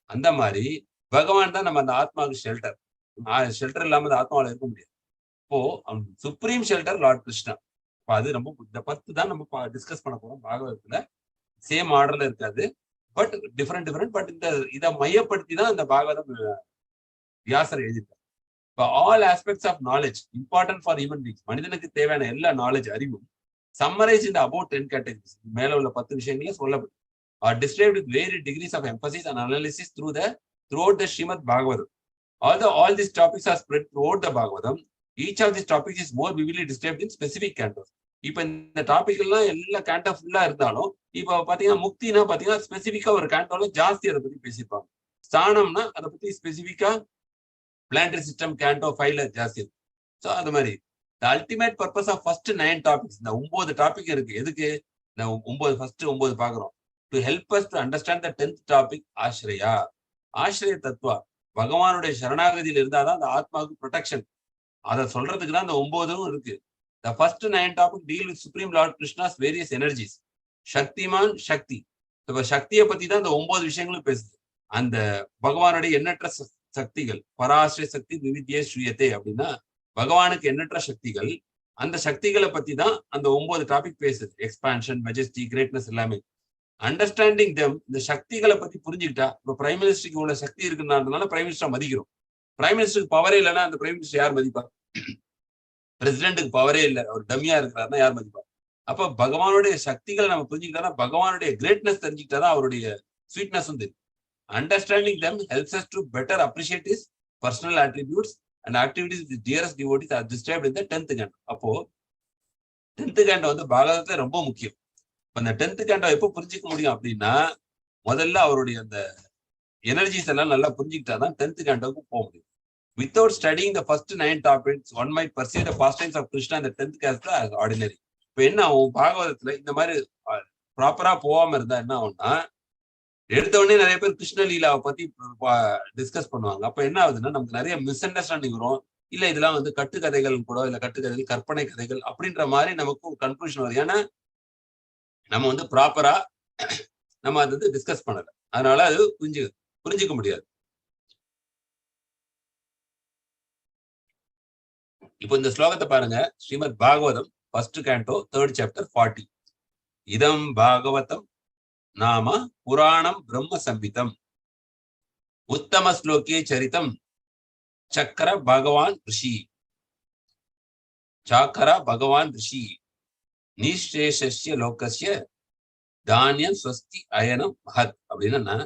அந்த மாதிரி பகவான் தான் நம்ம அந்த ஆத்மாவுக்கு ஷெல்டர். ஷெல்டர் இல்லாம அந்த ஆத்மாவில் இருக்க முடியாது. இப்போ சுப்ரீம் ஷெல்டர் லார்ட் கிருஷ்ணா. அது ரொம்ப இந்த 10 தான் நம்ம டிஸ்கஸ் பண்ண போறோம் பாகவதத்துல. சேம் ஆர்டர்ல இருக்காது, பட் டிஃபரெண்ட். பட் இதை மையப்படுத்தி தான் இந்த பாகவதம் வியாசர் எழுதியிருக்காரு. இப்போ all aspects of knowledge important for human beings, மனிதனுக்கு தேவையான எல்லா நாலேஜ் அறிவும் சம்மரைஸ் இந்த அபவுட் 10 கேட்டகரிஸ், மேல உள்ள 10 விஷயங்களே சொல்லப்படும். Are described with varied degrees of emphasis and analysis throughout the Srimad Bhagavatam. Although all these topics are spread throughout the Bhagavatam, each of these topics is more vividly described in specific cantos. இப்ப இந்த topic எல்லாம் எல்லா canto ஃபுல்லா இருந்தாலும், இப்ப பாத்தீங்கன்னா முக்தினா பாத்தீங்கன்னா ஸ்பெசிபிக்கா ஒரு கேண்டோல ஜாஸ்தி அதை பத்தி பேசியிருப்பாங்க. ஸ்தானம்னா அதை பத்தி ஸ்பெசிபிக்கா பிளானட்டரி சிஸ்டம் கேண்டோ 5ல ஜாஸ்தி இருக்கு. ஸோ அது மாதிரி the ultimate purpose of first 9 topics, இந்த 9 டாபிக் இருக்கு. எதுக்கு இந்த ஃபர்ஸ்ட் 9 பாக்குறோம்? To help us to understand the 10th topic, ஆஷ்ரயா. ஆஷ்ரய தத்துவா, பகவானுடைய சரணாகதியில் இருந்தாதான் அந்த ஆத்மாவுக்கு ப்ரொடெக்ஷன். அதை சொல்றதுக்கு தான் அந்த 9 இருக்கு. The first 9 topic deal with Supreme Lord Krishna's various energies. Shaktimaan சக்தி. இப்ப சக்தியை பத்தி தான் இந்த 9 விஷயங்களும் பேசுது. அந்த பகவானுடைய எண்ணற்ற சக்திகள், பராஸ்ரய சக்தி விவித்யே ஸ்ரீயத்தே அப்படின்னா பகவானுக்கு எண்ணற்ற சக்திகள். அந்த சக்திகளை பத்தி தான் அந்த 9 டாபிக் பேசுது. எக்ஸ்பான்ஷன், மெஜஸ்டி, கிரேட்னஸ் எல்லாமே. அண்டர்ஸ்டாண்டிங் தெம், இந்த சக்திகளை பத்தி புரிஞ்சுக்கிட்டா, இப்ப பிரைம் மினிஸ்டருக்கு உள்ள சக்தி இருக்குன்றதுனால பிரைம் மினிஸ்டர் மதிக்கிறோம். பிரைம் மினிஸ்டருக்கு பவரே இல்லைன்னா அந்த பிரைம் மினிஸ்டர் யார் மதிப்பா? பிரசிடென்ட்டுக்கு பவரே இல்லை, அவர் டம்மியா இருக்கிறாருன்னா யார் மதிப்பா? அப்ப பகவானுடைய சக்திகளை நம்ம புரிஞ்சுக்கிட்டா, பகவானுடைய கிரேட்னஸ் தெரிஞ்சுக்கிட்டா அவருடைய ஸ்வீட்னஸ் தெரியும். Understanding them helps us to better appreciate his personal attributes and activities with dearest devotees are described in the 10th canto. அப்போ 10th canto வந்து பாகவதத்துல ரொம்ப முக்கியம். அந்த 10th canto எப்போ புரிஞ்சிக்க முடியும் அப்படின்னா, முதல்ல அவருடைய அந்த எனர்ஜிஸ் எல்லாம் நல்லா புரிஞ்சுக்கிட்டாதான் 10th cantoக்கு போக முடியும். Without studying the first 9 topics, one might perceive the pastimes of Krishna in the 10th canto as ordinary. இப்ப என்ன ஆகும், பாகவதத்துல இந்த மாதிரி ப்ராப்பரா போகாம இருந்தா என்ன ஆகும்னா, எடுத்த உடனே நிறைய பேர் கிருஷ்ண லீலாவை பத்தி டிஸ்கஸ் பண்ணுவாங்க. அப்ப என்ன ஆகுதுன்னா, நமக்கு நிறைய மிஸ் அண்டர்ஸ்டாண்டிங் வரும். இல்ல இதெல்லாம் வந்து கட்டுக்கதைகள் கூட, இல்ல கட்டுக்கதைகள், கற்பனை கதைகள் அப்படின்ற மாதிரி நமக்கு கன்க்ளூஷன் வரும். ஏன்னா நம்ம வந்து ப்ராப்பரா நம்ம அது வந்து டிஸ்கஸ் பண்ணல, அதனால அது புரிஞ்சுக்க முடியாது. இப்போ இந்த ஸ்லோகத்தை பாருங்க. Srimad Bhagavatam first canto 3rd chapter 40. இதம் பாகவதம் நாம புராணம் பிரம்ம சம்பிதம் உத்தம ஸ்லோகே சரிதம் சக்கர பகவான் ரிஷி நிசேஷஸ்ய லோகஸ்ய தானியம் ஸ்வஸ்தி அயனம் மஹத். அப்படின்னா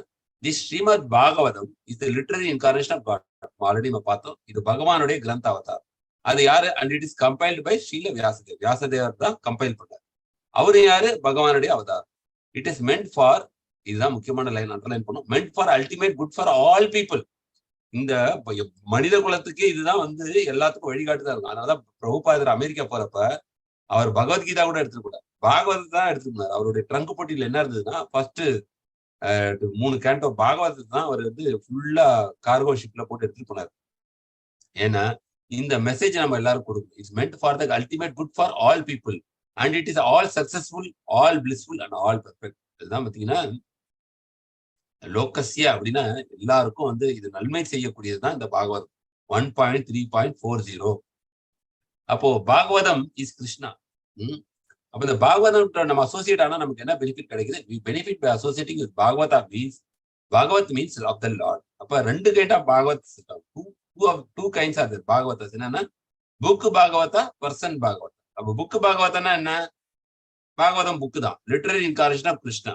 the Srimad Bhagavatam is the literary incarnation of God. Already நம்ம பார்த்தோம், இது பகவானுடைய கிரந்த அவதார். அது யாரு? And it is compiled by Srila Vyasadev. வியாசதேவர் தான் கம்பைல் பண்ணார். அவரு யாரு? பகவானுடைய அவதார். இட் இஸ் மென்ட் ஃபார், இதுதான் முக்கியமான லைன், அண்டர்லைன் பண்ணும், meant for ultimate good for all people. இந்த மனித குலத்துக்கு இதுதான் வந்து எல்லாத்துக்கும் வழிகாட்டுதான் இருக்கும். அதனாலதான் பிரபுபாதர் அமெரிக்கா போறப்ப அவர் பகவத்கீதா கூட எடுத்துக்கூடாது, பாகவதத்தை தான் எடுத்துக்கினார். அவருடைய ட்ரங்க் போட்டியில என்ன இருந்ததுன்னா, ஃபர்ஸ்ட் 3 கேண்டோ பாகவதத்தை தான் அவர் வந்து ஃபுல்லா கார்கோ ஷிப்ல போட்டு எடுத்துட்டு போனார். ஏன்னா இந்த மெசேஜ் நம்ம எல்லாரும் கொடுக்கணும். It's meant for the ultimate good for all people and it is all successful, all blissful and all perfect. இதுதான் பாத்தீங்கன்னா லோகஸ்ய அப்படின்னா எல்லாருக்கும் வந்து இது நன்மை செய்யக்கூடியதுதான் இந்த பாகவதம் 1.3.40. அப்போ பாகவதம் இஸ் கிருஷ்ணா. அப்ப இந்த பாகவதம் நம்ம அசோசியேட் ஆனா நமக்கு என்ன பெனிஃபிட் கிடைக்குது? We benefit by associating with Bhagavata means Bhagavat means of the Lord. அப்ப 2 kind of Bhagavat, two kinds are there. பாகவதஸ் என்னன்னா புக் பாகவதா, பர்சன் பாகவதா. அப்ப புக் பாகவதனா என்ன? பாகவதம் புக்கு தான், literary incarnation of Krishna.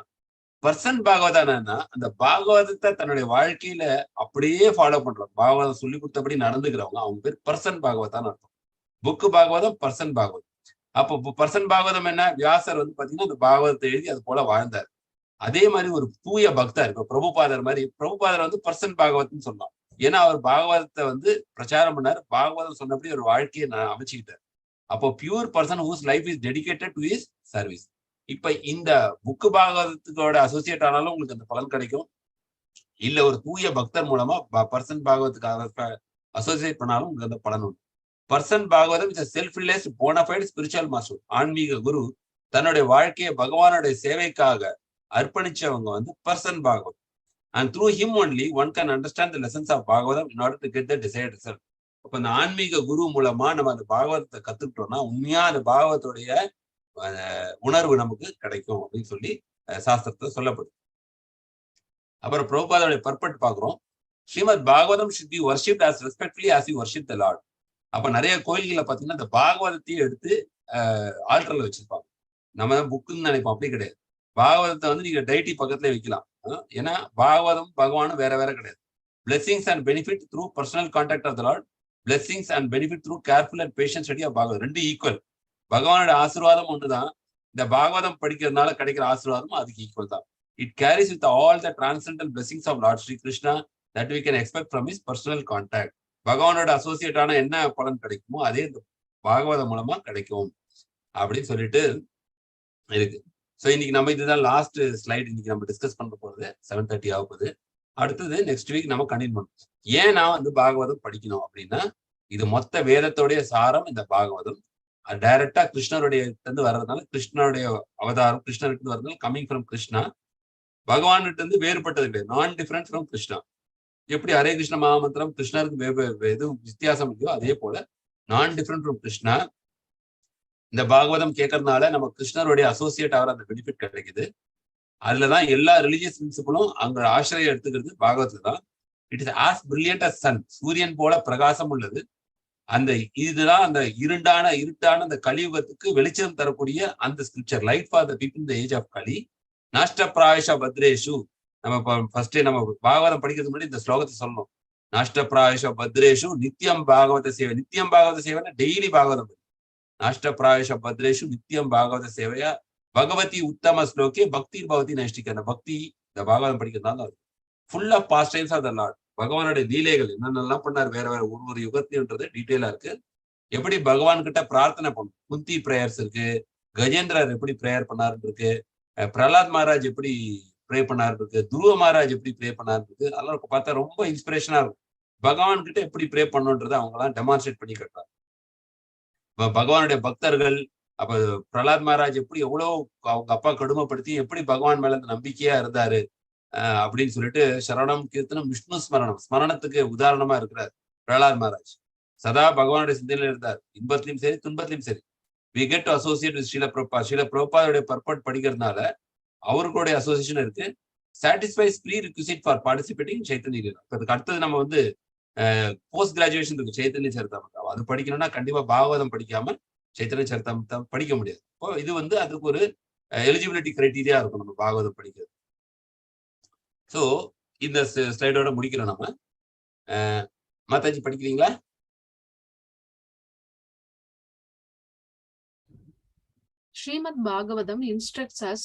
Person Bhagavata என்னன்னா அந்த பாகவதத்தை தன்னுடைய வாழ்க்கையில அப்படியே ஃபாலோ பண்றோம், பாகவதம் சொல்லி கொடுத்தபடி நடந்துக்கிறவங்க, அவங்க பேர் பர்சன் பாகவதான்னு அர்த்தம். Book Bhagavatam, person Bhagavatam. அப்போ பர்சன் பாகவதம் என்ன? வியாசர் வந்து பாத்தீங்கன்னா அந்த பாகவதத்தை எழுதி அது போல வாழ்ந்தார். அதே மாதிரி ஒரு தூய பக்தர், இப்ப பிரபுபாதர் மாதிரி, பிரபுபாதர் வந்து பர்சன் பாகவத்னு சொல்லலாம். ஏன்னா அவர் பாகவதத்தை வந்து பிரச்சாரம் பண்ணார், பாகவதம் சொன்னபடி ஒரு வாழ்க்கையை அமைச்சுக்கிட்டார். அப்போ pure person whose life is dedicated to his service. இப்ப இந்த புக்கு பாகவதத்தோட அசோசியேட் ஆனாலும் உங்களுக்கு அந்த பலன் கிடைக்கும். இல்ல ஒரு தூய பக்தர் மூலமா பர்சன் பாகவத்துக்கு அசோசியேட் பண்ணாலும் உங்களுக்கு அந்த பலன் உண்டு. Person Bhagavatam is self realised bona fide spiritual master. ஆன்மீக குரு தன்னுடைய வாழ்க்கையை பகவானுடைய சேவைக்காக அர்ப்பணிச்சவங்க வந்து person Bhagavatam. And through him only one can understand the lessons of Bhagavatam in order to get the desired result. அப்ப அந்த ஆன்மீக குரு மூலமா நம்ம அந்த பாகவதத்தை கத்துக்கிட்டோம்னா உண்மையா அந்த பாகவதோடைய உணர்வு நமக்கு கிடைக்கும் அப்படின்னு சொல்லி சாஸ்திரத்தை சொல்லப்படுது. அப்புறம் பிரபுபாதோடைய பர்பட் பாக்குறோம். Srimad Bhagavatam should be worshipped as respectfully as you worship the Lord. அப்ப நிறைய கோயில்களை பாத்தீங்கன்னா இந்த பாகவதத்தையும் எடுத்து ஆல்டர்ல வச்சிருப்பாங்க. நம்ம தான் புக்குன்னு நினைப்போம், அப்படி கிடையாது. பாகவதத்தை வந்து நீங்க டைட்டி பக்கத்துல வைக்கலாம். ஏன்னா பாகவதம் பகவானும் வேற வேற கிடையாது. Blessings and benefit through personal contact of the Lord, blessings and benefit through careful and patience study of Bhagavatam. 2 equal. பகவானோட ஆசீர்வாதம் ஒன்றுதான், இந்த பாகவதம் படிக்கிறதுனால கிடைக்கிற ஆசீர்வாதமும் அதுக்கு ஈக்குவல் தான். It carries with all the transcendental blessings of Lord Shri Krishna that we can expect from his personal contact. பகவானோட அசோசியேட் ஆன என்ன பலன் கிடைக்குமோ அதே இந்த பாகவதம் மூலமா கிடைக்கும் அப்படின்னு சொல்லிட்டு இருக்கு. ஸோ இன்னைக்கு நம்ம இதுதான் லாஸ்ட் ஸ்லைட். இன்னைக்கு நம்ம டிஸ்கஸ் பண்ண போறது 7:30 ஆகுது. அடுத்தது நெக்ஸ்ட் வீக் நம்ம கண்டினியூ பண்ணணும். ஏன் நான் வந்து பாகவதம் படிக்கணும் அப்படின்னா, இது மொத்த வேதத்தோடைய சாரம் இந்த பாகவதம். டைரக்டா கிருஷ்ணருடைய இருந்து வர்றதுனால, கிருஷ்ணருடைய அவதாரம் கிருஷ்ணர்கிட்ட வர்றதுனால, கம்மிங் ஃப்ரம் கிருஷ்ணா, பகவான்கிட்ட இருந்து வேறுபட்டது கிடையாது. நான் டிஃபரெண்ட் ஃப்ரம் கிருஷ்ணா. எப்படி ஹரே கிருஷ்ண மகாமந்திரம் கிருஷ்ணருக்கு எதுவும் வித்தியாசம் இல்லையோ அதே போல நான் டிஃபரெண்ட் ஃப்ரம் கிருஷ்ணா. இந்த பாகவதம் கேட்கறதுனால நம்ம கிருஷ்ணருடைய அசோசியேட் ஆகிற அந்த பெனிஃபிட் கிடைக்குது. அதுலதான் எல்லா ரிலீஜியஸ் பிரின்சிபலும் அங்க ஆசிரியை எடுத்துக்கிறது பாகவத்துல தான். It is as brilliant as sun. சூரியன் போல பிரகாசம் உள்ளது. அந்த இதுதான் அந்த இருட்டான அந்த கலியுகத்துக்கு வெளிச்சம் தரக்கூடிய அந்த scripture. Light for the people in the age of Kali. நாஷ்ட பிராயஷ பத்ரேஷு. நம்ம ஃபர்ஸ்டே நம்ம பாகவதம் படிக்கிறதுக்கு முன்னாடி இந்த ஸ்லோகத்தை சொல்லணும். நாஷ்ட பிராயஷ பத்ரேஷு நித்தியம் பாகவத சேவை. நித்தியம் பாகவத சேவைன்னா டெய்லி பாகவதம். நாஷ்ட பிராயஷ பத்ரேஷு நித்தியம் பாகவத சேவையா பகவதி உத்தம ஸ்லோகே பக்தி பகவதி நைஷ்டிக. அந்த பக்தி இந்த பாகவதம் படிக்கிறதுனால full of pastimes of the Lord. பகவானுடைய லீலைகள் என்னென்னலாம் பண்ணார் வேற வேற ஒரு யுகத்தின்றது டீட்டெயிலா இருக்கு. எப்படி பகவான் கிட்ட பிரார்த்தனை பண்ணும், குந்தி பிரேயர்ஸ் இருக்கு, கஜேந்திரர் எப்படி பிரேயர் பண்ணாரு இருக்கு, பிரகலாத் மகாராஜ் எப்படி ப்ரே பண்ணாரு இருக்கு, துருவ மகாராஜ் எப்படி ப்ரே பண்ணாரு இருக்கு. அதெல்லாம் பார்த்தா ரொம்ப இன்ஸ்பிரேஷனா இருக்கும். பகவான் கிட்ட எப்படி ப்ரே பண்ணுன்றதை அவங்க எல்லாம் டெமான்ஸ்ட்ரேட் பண்ணி கட்டுறாங்க. பகவானுடைய பக்தர்கள் அப்ப பிரகலாத் மகாராஜ் எப்படி எவ்வளவு அவங்க அப்பா கடுமைப்படுத்தி எப்படி பகவான் மேல நம்பிக்கையா இருந்தாரு அப்படின்னு சொல்லிட்டு சரணம் கீர்த்தனம் விஷ்ணு ஸ்மரணத்துக்கு உதாரணமா இருக்கிறார் பிரகலாத் மகாராஜ். சதா பகவானுடைய சிந்தனையில இருந்தார், இன்பத்திலையும் சரி துன்பத்திலையும் சரி. We get to associate with Srila பிரபுபாதுடைய பர்பட் படிக்கிறதுனால அவர்களுடைய அசோசியேஷன் இருக்கு. Satisfies prerequisite for participating Chaitanya Lila. அதுக்கு அடுத்தது நம்ம வந்து போஸ்ட் கிராஜுவேஷன் இருக்கு சைத்தன்ய சரிதாமிர்தம். அது படிக்கணும்னா கண்டிப்பா பாகவதம் படிக்காம சைத்தன்ய சரிதாமிர்தம் படிக்க முடியாது. இப்போ இது வந்து அதுக்கு ஒரு எலிஜிபிலிட்டி கிரைட்டீரியா இருக்கும் நம்ம பாகவதம் படிக்கிறது. ஸோ இந்த ஸ்லைடோட முடிக்கிறோம் நம்ம. மாதாஜி படிக்கிறீங்களா? Srimad Bhagavatam instructs us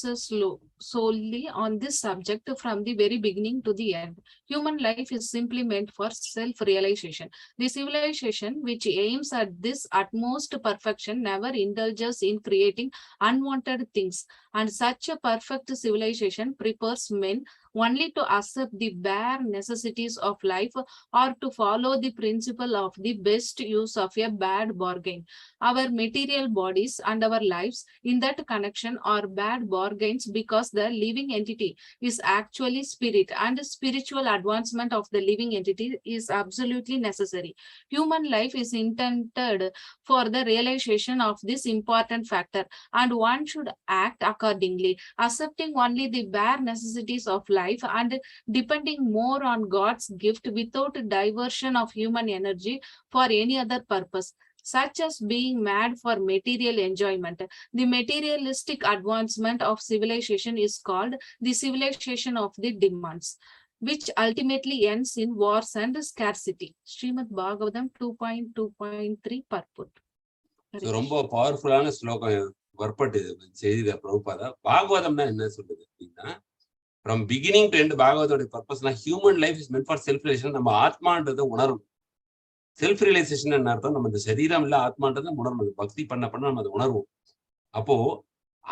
solely on this subject from the very beginning to the end. Human life is simply meant for self-realization. The civilization which aims at this utmost perfection never indulges in creating unwanted things, and such a perfect civilization prepares men only to accept the bare necessities of life or to follow the principle of the best use of a bad bargain. Our material bodies and our lives in that connection are bad bargains because the living entity is actually spirit, and spiritual advancement of the living entity is absolutely necessary. Human life is intended for the realization of this important factor, and one should act accordingly, accepting only the bare necessities of life and depending more on God's gift without diversion of human energy for any other purpose, such as being mad for material enjoyment. The materialistic advancement of civilization is called the civilization of the demands, which ultimately ends in wars and scarcity. Srimad Bhagavatam 2.2.3 purport. ரொம்ப பவர்ஃபுல்லான ஸ்லோகம் வர்பட் செய்திருக்க பிரபுபாதா. பாகவதம்னா என்ன சொல்லுது அப்படின்னா, from beginning to end பாகவதோட பர்பஸ்னா human life is meant for self realisation. நம்ம ஆத்மான்றதை உணரணும். செல்ஃப் ரியலைசேஷன் என்ன அர்த்தம்? நம்ம இந்த சரீரம் இல்ல ஆத்மான்றதை உணரணும். பக்தி பண்ண நம்ம அதை உணர்வோம். அப்போ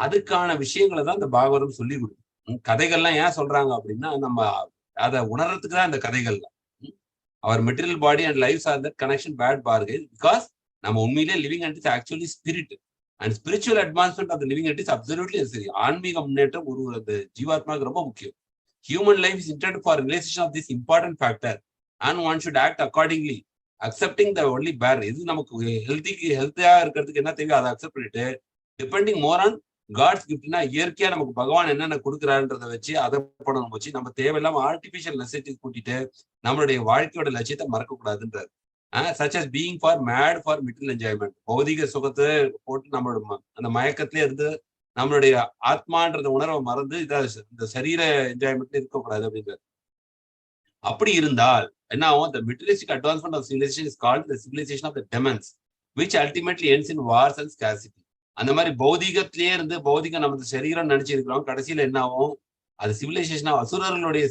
அதுக்கான விஷயங்களை தான் இந்த பாகவதம் சொல்லி கொடுக்கும். கதைகள்லாம் ஏன் சொல்றாங்க அப்படின்னா, நம்ம அதை உணர்றதுக்கு தான் இந்த கதைகள்லாம். அவர் material body and life are that connection bad bargain because நம்ம உண்மையிலே living entities actually spirit and spiritual advancement of the living entities absolutely சரி. ஆன்மீக முன்னேற்றம் ஒரு அந்த ஜீவாத்மாவுக்கு ரொம்ப முக்கியம். Human life is intended for realisation of this important factor and one should act accordingly accepting the only pair. எது நமக்கு ஹெல்த்தியா இருக்கிறதுக்கு என்ன தேவையோ அதை அக்செப்ட் பண்ணிட்டு டிபெண்டிங் மோர் ஆன் காட்ஸ் கிஃப்ட்னா இயற்கையா நமக்கு பகவான் என்னென்ன கொடுக்குறாருன்றதை வச்சு அதை படம் வச்சு நம்ம தேவையில்லாம ஆர்டிபிஷியல் நெசசிட்டி கூட்டிட்டு நம்மளுடைய வாழ்க்கையோட லட்சியத்தை மறக்க கூடாதுன்றாரு. such as being for mad for material enjoyment. பௌதிக சுகத்தை போட்டு நம்மளோட அந்த மயக்கத்திலே இருந்து நம்மளுடைய ஆத்மான்றத உணர்வை மறந்து இந்த சரீர என்ஜாய்மெண்ட்ல இருக்கக்கூடாது அப்படின்றாரு. அப்படி இருந்தால் என்ன ஆகும்? The materialistic advancement of civilization is called the civilization of the demons, which ultimately ends in wars and scarcity. அந்த மாதிரி பௌதிகத்திலே இருந்து பௌதிகம் நம்ம சரீரம் நினைச்சிருக்கிறோம், கடைசியில என்ன ஆகும்? அது சிவிலைசேஷன் அசுரர்களுடைய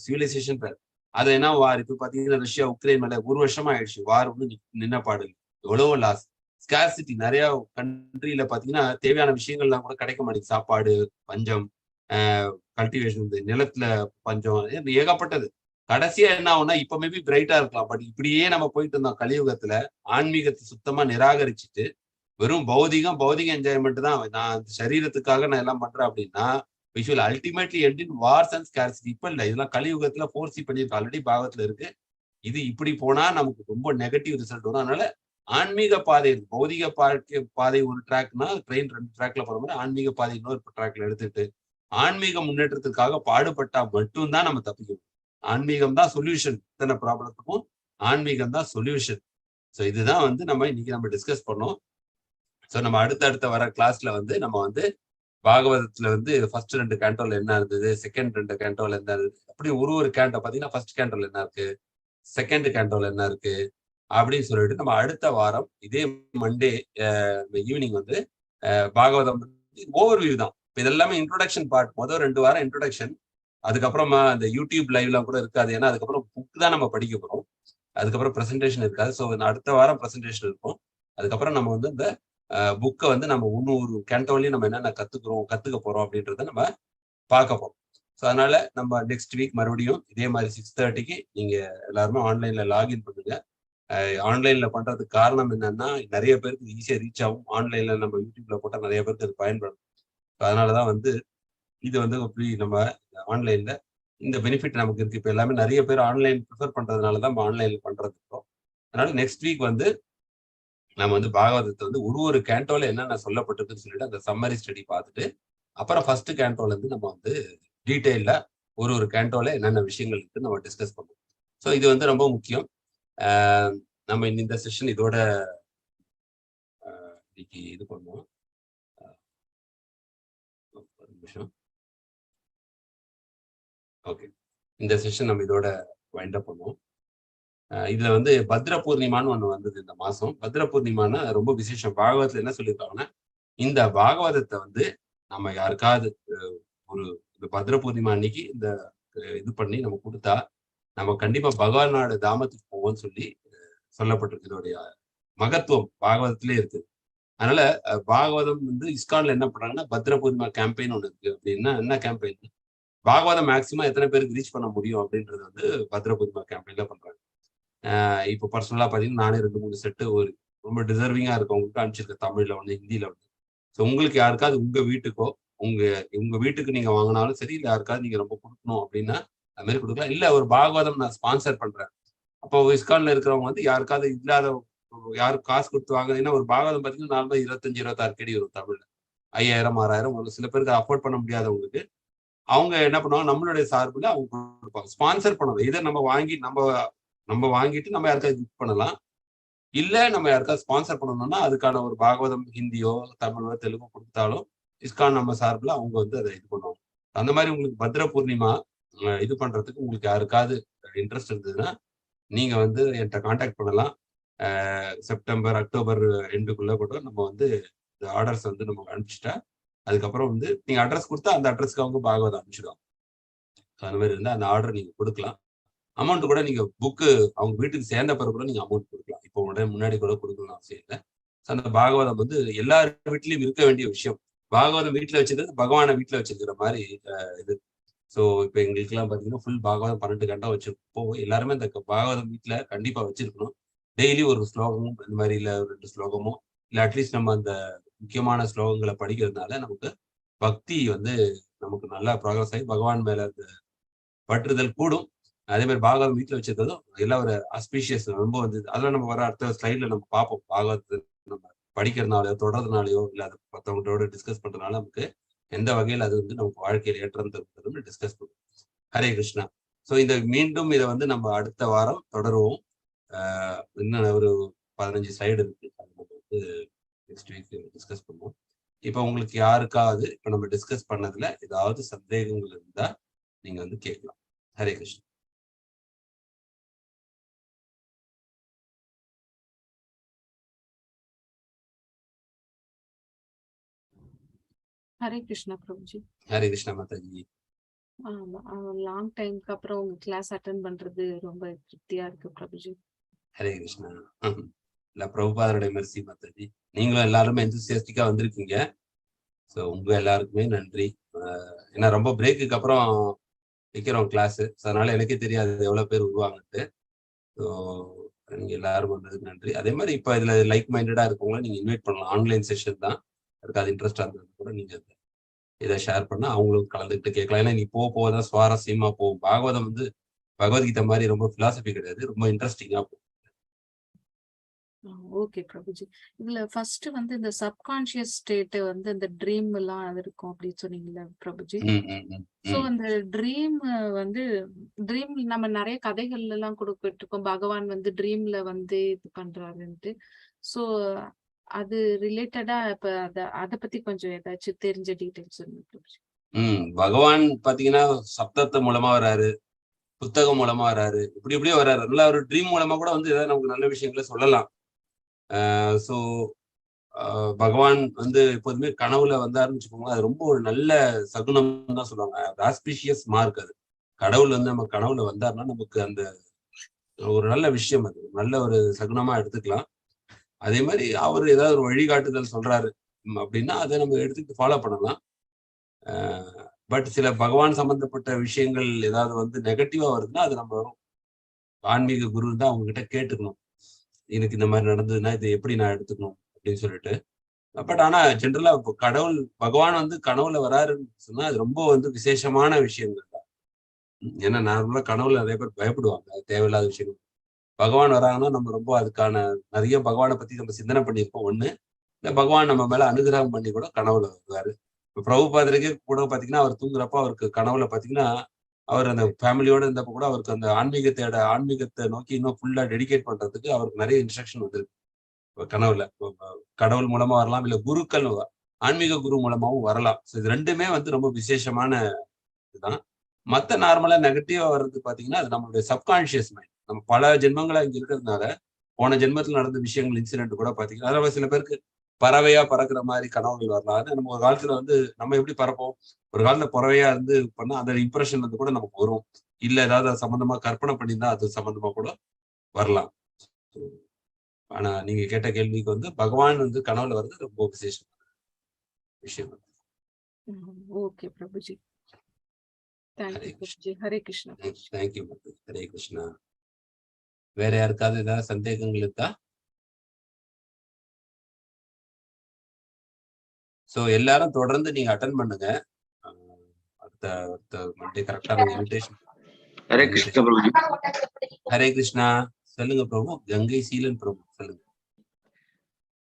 சிவிலைசேஷன் பேர். அது என்ன வார்? இப்ப பாத்தீங்கன்னா ரஷ்யா உக்ரைன் மேல 1 வருஷமா ஆயிடுச்சு வார். ஒண்ணு நின்ன பாடு, எவ்வளவோ லாஸ். ஸ்கார்சிட்டி நிறைய கண்ட்ரியில பாத்தீங்கன்னா தேவையான விஷயங்கள்லாம் கூட கிடைக்க மாட்டேங்குது. சாப்பாடு பஞ்சம், கல்டிவேஷன், நிலத்துல பஞ்சம், ஏகப்பட்டது. கடைசியா என்ன ஆகும்னா இப்ப மேபி பிரைட்டா இருக்கலாம், பட் இப்படியே நம்ம போயிட்டு இருந்தோம் கலியுகத்துல. ஆன்மீகத்தை சுத்தமா நிராகரிச்சுட்டு வெறும் பௌதிக என்ஜாய்மெண்ட் தான், நான் சரீரத்துக்காக நான் எல்லாம் பண்றேன் அப்படின்னா we will ultimately end in wars and scarcity. இப்ப இல்ல, இதெல்லாம் கலியுகத்துல ஃபோர்சி பண்ணிருக்கு, ஆல்ரெடி பாகத்துல இருக்கு. இது இப்படி போனா நமக்கு ரொம்ப நெகட்டிவ் ரிசல்ட் வரும். அதனால ஆன்மீக பாதை, பௌதிக பாதை ஒரு ட்ராக்னா ட்ரெயின் 2 ட்ராக்ல போற மாதிரி ஆன்மீக பாதை இன்னொரு ட்ராக்ல எடுத்துட்டு ஆன்மீக முன்னேற்றத்துக்காக பாடுபட்டா மட்டும்தான் நம்ம தப்பிக்கணும். ஆன்மீகம் தான் சொல்யூஷன், இத்தனை ப்ராப்ளத்துக்கும் ஆன்மீகம் தான் சொல்யூஷன். ஸோ இதுதான் நம்ம இன்னைக்கு நம்ம டிஸ்கஸ் பண்ணோம். ஸோ நம்ம அடுத்த வர கிளாஸ்ல நம்ம பாகவதத்துல ஃபர்ஸ்ட் 2 கேண்டோல என்ன இருந்தது, செகண்ட் 2 கேண்டோல என்ன இருந்தது, அப்படி ஒரு கேண்டோ பாத்தீங்கன்னா ஃபர்ஸ்ட் கேண்டோல என்ன இருக்கு, செகண்ட் கேண்டோல என்ன இருக்கு அப்படின்னு சொல்லிட்டு நம்ம அடுத்த வாரம் இதே மண்டே ஈவினிங் பாகவதம் ஓவர்வியூ தான். இப்போ இதெல்லாமே இன்ட்ரோடக்ஷன் பார்ட். முதல் 2 வாரம் இன்ட்ரோடக்ஷன், அதுக்கப்புறமா அந்த யூடியூப் லைவ்லாம் கூட இருக்காது. ஏன்னா அதுக்கப்புறம் புக் தான் நம்ம படிக்க போறோம், அதுக்கப்புறம் ப்ரெசன்டேஷன் இருக்காது. ஸோ அடுத்த வாரம் ப்ரெசன்டேஷன் இருக்கும். அதுக்கப்புறம் நம்ம இந்த புக்கை நம்ம இன்னொரு கேண்டோலையும் நம்ம என்னென்ன கத்துக்க போறோம் அப்படின்றத நம்ம பார்க்க போறோம். ஸோ அதனால நம்ம நெக்ஸ்ட் வீக் மறுபடியும் இதே மாதிரி 6:30க்கு நீங்க எல்லாருமே ஆன்லைன்ல லாகின் பண்ணுங்க. ஆன்லைன்ல பண்றதுக்கு காரணம் என்னன்னா நிறைய பேருக்கு ஈஸியா ரீச் ஆகும். ஆன்லைன்ல நம்ம யூடியூப்ல போட்டா நிறைய பேருக்கு அது பயன்படும். அதனாலதான் வந்து இது வந்து அப்படி நம்ம ஆன்லைன்ல இந்த பெனிஃபிட் நமக்கு இருக்கு. இப்ப எல்லாமே நிறைய பேர் ஆன்லைன் ப்ரிஃபர் பண்றதுனாலதான் நம்ம ஆன்லைன்ல பண்றது இருக்கோம். அதனால நெக்ஸ்ட் வீக் வந்து நம்ம வந்து பாகவதத்தை வந்து ஒரு கேண்டோல என்னென்ன சொல்லப்பட்டிருக்குன்னு சொல்லிட்டு அந்த சம்மரி ஸ்டடி பார்த்துட்டு அப்புறம் ஃபர்ஸ்ட் கேண்டோல இருந்து நம்ம வந்து டீட்டெயிலா ஒரு கேண்டோல என்னென்ன விஷயங்கள் இருக்கு நம்ம டிஸ்கஸ் பண்ணுவோம். ஸோ இது வந்து ரொம்ப முக்கியம். நம்ம இந்த செஷன் இதோட இன்னைக்கு இது பண்ணுவோம். ஒரு நிமிஷம். ஓகே, இந்த செஷன் நம்ம இதோட வைண்ட் அப் பண்ணுவோம். இதுல வந்து பத்ர பூர்ணிமான்னு ஒண்ணு வந்தது இந்த மாசம். பத்ர பூர்ணிமானா ரொம்ப விசேஷம். பாகவதத்துல என்ன சொல்லியிருக்காங்கன்னா, இந்த பாகவதத்தை வந்து நம்ம யாருக்காவது ஒரு பத்ர பூர்ணிமா அன்னைக்கு இந்த இது பண்ணி நம்ம கொடுத்தா நம்ம கண்டிப்பா பகவான் நாடு தாமத்துக்கு போவோம்னு சொல்லி சொல்லப்பட்டிருக்கு. இதோடைய மகத்துவம் பாகவதத்திலே இருக்கு. அதனால பாகவதம் வந்து இஸ்கான்ல என்ன பண்றாங்கன்னா பத்ர பூர்ணிமா கேம்பெயின் ஒண்ணு இருக்கு. அப்படின்னா என்ன கேம்பெயின்? பாகவதம் மேக்சிமம் எத்தனை பேருக்கு ரீச் பண்ண முடியும் அப்படின்றது வந்து பத்ர பூர்ணிமா கேம்பெயின்ல பண்றாங்க. இப்போ பர்சனலா பாத்தீங்கன்னா நானே 2-3 செட்டு ஒரு ரொம்ப டிசர்விங்கா இருக்கவங்களுக்கு அனுப்பிச்சிருக்கேன். தமிழ்ல ஒண்ணு, ஹிந்தியில ஒண்ணு. ஸோ உங்களுக்கு யாருக்காவது உங்க வீட்டுக்கோ உங்க வீட்டுக்கு நீங்க வாங்கினாலும் சரி, இல்ல யாருக்காவது நீங்க ரொம்ப கொடுக்கணும் அப்படின்னா அது மாதிரி கொடுக்கலாம். இல்ல ஒரு பாகவதம் நான் ஸ்பான்சர் பண்றேன், அப்போ இஸ்கான்ல இருக்கிறவங்க வந்து யாருக்காவது இல்லாத யாருக்கு காசு கொடுத்து வாங்குறீங்கன்னா ஒரு பாகவதம் பார்த்தீங்கன்னா நார்மலா 25-26 கேடி வரும் தமிழ்ல. 5000 6000 ஒரு சில பேருக்கு அஃபோர்ட் பண்ண முடியாதவங்களுக்கு அவங்க என்ன பண்ணுவாங்க, நம்மளுடைய சார்பில் அவங்க கொடுப்பாங்க. ஸ்பான்சர் பண்ணணும். இதை நம்ம வாங்கிட்டு நம்ம யாருக்காவது கிஃப்ட் பண்ணலாம். இல்ல நம்ம யாருக்காவது ஸ்பான்சர் பண்ணணும்னா அதுக்கான ஒரு பாகவதம் ஹிந்தியோ தமிழோ தெலுங்கோ கொடுத்தாலும் இஸ்கான் நம்ம சார்பில் அவங்க வந்து அதை இது பண்ணுவாங்க. அந்த மாதிரி உங்களுக்கு பத்ர பூர்ணிமா இது பண்றதுக்கு உங்களுக்கு யாருக்காவது இன்ட்ரெஸ்ட் இருந்ததுன்னா நீங்க வந்து என்கிட்ட கான்டாக்ட் பண்ணலாம். செப்டம்பர் அக்டோபர் எண்டுக்குள்ள கூட நம்ம வந்து இந்த ஆர்டர்ஸ் வந்து நம்ம அனுப்பிச்சிட்டா அதுக்கப்புறம் வந்து நீங்க அட்ரஸ் கொடுத்தா அந்த அட்ரஸ்க்கு அவங்க பாகவதம் அனுப்பிச்சிடுவாங்க. அந்த மாதிரி இருந்தால் அந்த ஆர்டர் நீங்க கொடுக்கலாம். அமௌண்ட் கூட நீங்க புக்கு அவங்க வீட்டுக்கு சேர்ந்த பிறகு கூட நீங்க அமௌண்ட் கொடுக்கலாம். இப்போ உடனே முன்னாடி கூட கொடுக்கணும் அவசியம் இல்லை. அந்த பாகவதம் வந்து எல்லார் வீட்லயும் இருக்க வேண்டிய விஷயம். பாகவதம் வீட்டுல வச்சிருக்கிறது பகவானை வீட்டுல வச்சிருக்கிற மாதிரி இது. ஸோ இப்போ எங்களுக்கு எல்லாம் பாத்தீங்கன்னா ஃபுல் பாகவதம் 12 கண்டா வச்சிருப்போம். எல்லாருமே இந்த பாகவதம் வீட்டுல கண்டிப்பா வச்சிருக்கணும். டெய்லி ஒரு ஸ்லோகமும் இந்த மாதிரி இல்ல 2 ஸ்லோகமும் இல்ல அட்லீஸ்ட் நம்ம அந்த முக்கியமான ஸ்லோகங்களை படிக்கிறதுனால நமக்கு பக்தி வந்து நமக்கு நல்லா ப்ராக்ரஸ் ஆகி பகவான் மேல அந்த பற்றுதல் கூடும். அதே மாதிரி பாகவதம் வீட்டுல வச்சிருக்கிறதும் எல்லாம் ஒரு ஆஸ்பீஷியஸ் ரொம்ப வந்து அதெல்லாம் நம்ம வர அடுத்த ஸ்லைட்ல நம்ம பார்ப்போம். பாகவதத்தை நம்ம படிக்கிறதுனாலயோ தொடர்றதுனாலயோ இல்ல அதை மற்றவங்களோட டிஸ்கஸ் பண்றதுனால நமக்கு எந்த வகையில் அது வந்து நமக்கு வாழ்க்கையில் ஏற்றம் தருவதுன்னு டிஸ்கஸ் பண்ணுவோம். ஹரே கிருஷ்ணா. ஸோ இந்த மீண்டும் இதை வந்து நம்ம அடுத்த வாரம் தொடருவோம். இன்னும் ஒரு 15 ஸ்லைடு இருக்கு, அது நம்ம வந்து நெக்ஸ்ட் வீக் டிஸ்கஸ் பண்ணுவோம். இப்போ உங்களுக்கு யாருக்காவது இப்போ நம்ம டிஸ்கஸ் பண்ணதுல ஏதாவது சந்தேகங்கள் இருந்தா நீங்க வந்து கேட்கலாம். ஹரே கிருஷ்ணா. ஹரே கிருஷ்ணா பிரபுஜி. ஹரே கிருஷ்ணா மாதாஜி. லாங் டைம்க்கு அப்புறம் உங்க கிளாஸ் அட்டென்ட் பண்றது ரொம்ப திருப்தியா இருக்கு பிரபுஜி. ஹரே கிருஷ்ணா. இல்ல பிரபுபாதருடைய மெர்சி மாதாஜி. நீங்களும் எல்லாருமே எந்தூசியாஸ்டிக்கா வந்திருக்கீங்க. ஸோ உங்க எல்லாருக்குமே நன்றி. ஏன்னா ரொம்ப பிரேக்குக்கு அப்புறம் வைக்கிறோம் கிளாஸ். அதனால எனக்கே தெரியாது எவ்வளவு பேர் வருவாங்கன்ட்டு. ஸோ நீங்க எல்லாரும் வந்ததுக்கு நன்றி. அதே மாதிரி இப்போ இதுல லைக் மைண்டடா இருக்கவங்கள நீங்க இன்வைட் பண்ணலாம். ஆன்லைன் செஷன் தான், அதுக்கு அது இன்ட்ரெஸ்டா இருந்தது கூட நீங்க இதை ஷேர் பண்ணா அவங்களும் கலந்துக்கிட்டு கேட்கலாம். ஏன்னா நீ போதான் சுவாரஸ்யமா போகும். பாகவதம் வந்து பகவத்கீதை மாதிரி ரொம்ப பிலாசபி கிடையாது, ரொம்ப இன்ட்ரெஸ்டிங்கா போகும். ஓகே பிரபுஜி. இதுல ஃபர்ஸ்ட் வந்து இந்த சப்கான்ஷியஸ் ஸ்டேட் வந்து இந்த ட்ரீம் எல்லாம் இருக்கும் அப்படின்னு சொன்னீங்கல்ல பிரபுஜி. சோ அந்த ட்ரீம் வந்து ட்ரீம் நம்ம நிறைய கதைகள்ல எல்லாம் கொடுத்துருக்கோம். பகவான் வந்து ட்ரீம்ல வந்து இது பண்றாருன்ட்டு. சோ அது ரிலேட்டடா இப்ப அத பத்தி கொஞ்சம் ஏதாச்சும் தெரிஞ்ச டீடைல்ஸ் சொல்லுங்க பிரபுஜி. பகவான் பாத்தீங்கன்னா சப்தத்து மூலமா வராரு, புத்தகம் மூலமா வராரு, இப்படியே வர்றாரு. நல்லா ஒரு ட்ரீம் மூலமா கூட வந்து ஏதாவது நமக்கு நல்ல விஷயங்களை சொல்லலாம். ஸோ பகவான் வந்து எப்போதுமே கனவுல வந்தாருன்னு வச்சுக்கோங்க, அது ரொம்ப ஒரு நல்ல சகுனம் தான் சொல்லுவாங்க. ஆஸ்பிஷியஸ் மார்க் அது. கடவுள் வந்து நம்ம கனவுல வந்தாருன்னா நமக்கு அந்த ஒரு நல்ல விஷயம், அது நல்ல ஒரு சகுனமா எடுத்துக்கலாம். அதே மாதிரி அவர் ஏதாவது ஒரு வழிகாட்டுதல் சொல்றாரு அப்படின்னா அதை நம்ம எடுத்துக்கிட்டு ஃபாலோ பண்ணலாம். பட் சில பகவான் சம்பந்தப்பட்ட விஷயங்கள் ஏதாவது வந்து நெகட்டிவா வருதுன்னா அது நம்ம ஆன்மீக குரு தான் அவங்க கிட்ட கேட்டுக்கணும். எனக்கு இந்த மாதிரி நடந்ததுன்னா இதை எப்படி நான் எடுத்துக்கணும் அப்படின்னு சொல்லிட்டு. பட் ஆனா ஜென்ரலா கடவுள் பகவான் வந்து கனவுல வராருன்னு சொன்னா அது ரொம்ப வந்து விசேஷமான விஷயங்கள் தான். ஏன்னா நார்மலா கனவுல நிறைய பேர் பயப்படுவாங்க, அது தேவையில்லாத விஷயங்கள். பகவான் வராங்கன்னா நம்ம ரொம்ப அதுக்கான நிறைய பகவானை பத்தி நம்ம சிந்தனை பண்ணியிருப்போம். ஒண்ணு, இல்ல பகவான் நம்ம மேல அனுகிரகம் பண்ணி கூட கனவுல வருவாரு. இப்ப பிரபுபாதருக்கே கூட பாத்தீங்கன்னா அவர் தூங்குறப்ப அவருக்கு கனவுல பாத்தீங்கன்னா அவர் அந்த ஃபேமிலியோட இருந்தப்ப கூட அவருக்கு அந்த ஆன்மீகத்தை நோக்கி இன்னும் ஃபுல்லா டெடிகேட் பண்றதுக்கு அவருக்கு நிறைய இன்ஸ்ட்ரக்ஷன் வந்திருக்கு கனவுல. கடவுள் மூலமா வரலாம், இல்ல குருக்கள் ஆன்மீக குரு மூலமாவும் வரலாம். இது ரெண்டுமே வந்து ரொம்ப விசேஷமான இதுதான். மத்த நார்மலா நெகட்டிவா வர்றது பாத்தீங்கன்னா அது நம்மளுடைய சப்கான்சியஸ் மைண்ட். நம்ம பல ஜென்மங்களா இங்க இருக்கிறதுனால போன ஜென்மத்தில் நடந்த விஷயங்கள் இன்சிடென்ட் கூட பாத்தீங்கன்னா அதனால சில பேருக்கு பறவையா பறக்கிற மாதிரி கனவுகள் வரலாம். அது நம்ம ஒரு காலத்துல வந்து நம்ம எப்படி பறப்போம், ஒரு காலத்துல பறவையா இருந்து பண்ணா அந்த இம்ப்ரெஷன் வந்து கூட நமக்கு வரும். இல்ல ஏதாவது அது சம்பந்தமா கற்பனை பண்ணியிருந்தா அது சம்பந்தமா கூட வரலாம். ஆனா நீங்க கேட்ட கேள்விக்கு வந்து பகவான் வந்து கனவுல வர்றது ரொம்ப விசேஷம் விஷயம். Okay Prabhuji. Thank you Prabhuji. Hare Krishna. Thank you. Hare Krishna. வேற யாருக்காவது ஏதாவது சந்தேகங்கள் இருக்கா? சோ எல்லாரும் தொடர்ந்து நீங்க அட்டன் பண்ணுங்க. அடுத்த மண்டே கரெக்டான இன்விடேஷன். ஹரே கிருஷ்ணா பிரபுஜி. ஹரே கிருஷ்ணா. சொல்லுங்க பிரபு. கங்கை சீலன் பிரபு சொல்லுங்க.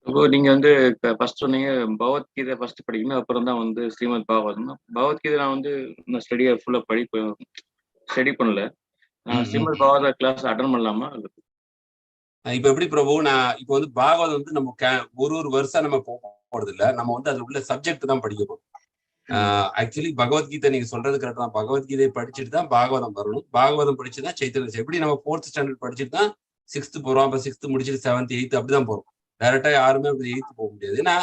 பிரபு நீங்க வந்து ஃபர்ஸ்ட் சொன்னீங்க பகவத்கீதை ஃபர்ஸ்ட் படிக்கணும், அப்புறம் தான் வந்து ஸ்ரீமத் பாகவதம். பகவத்கீதை நான் வந்து நான் ஸ்டடி பண்ணல. ஸ்ரீமத் பாகவத கிளாஸ் அட்டன் பண்ணலாமா? இப்ப எப்படி பிரபு, நான் இப்ப வந்து பாகவதம் வந்து நம்ம ஒரு வருஷம் நம்ம போறது இல்ல, நம்ம வந்து அதுல உள்ள சப்ஜெக்ட் தான் படிக்க போறோம். ஆக்சுவலி பகவத்கீதை நீங்க சொல்றது கரெக்ட் தான். பகவத்கீதையை படிச்சுட்டு தான் பாகவதம் வரணும். பாகவதம் படிச்சுதான் சைத்தன்ய. எப்படி நம்ம 4th ஸ்டாண்டர்ட் படிச்சுட்டு தான் 6th போறோம். அப்ப 6th முடிச்சுட்டு 7th 8th அப்படிதான் போறோம். டைரக்டா யாருமே அப்படி 8th போக முடியாது. ஏன்னா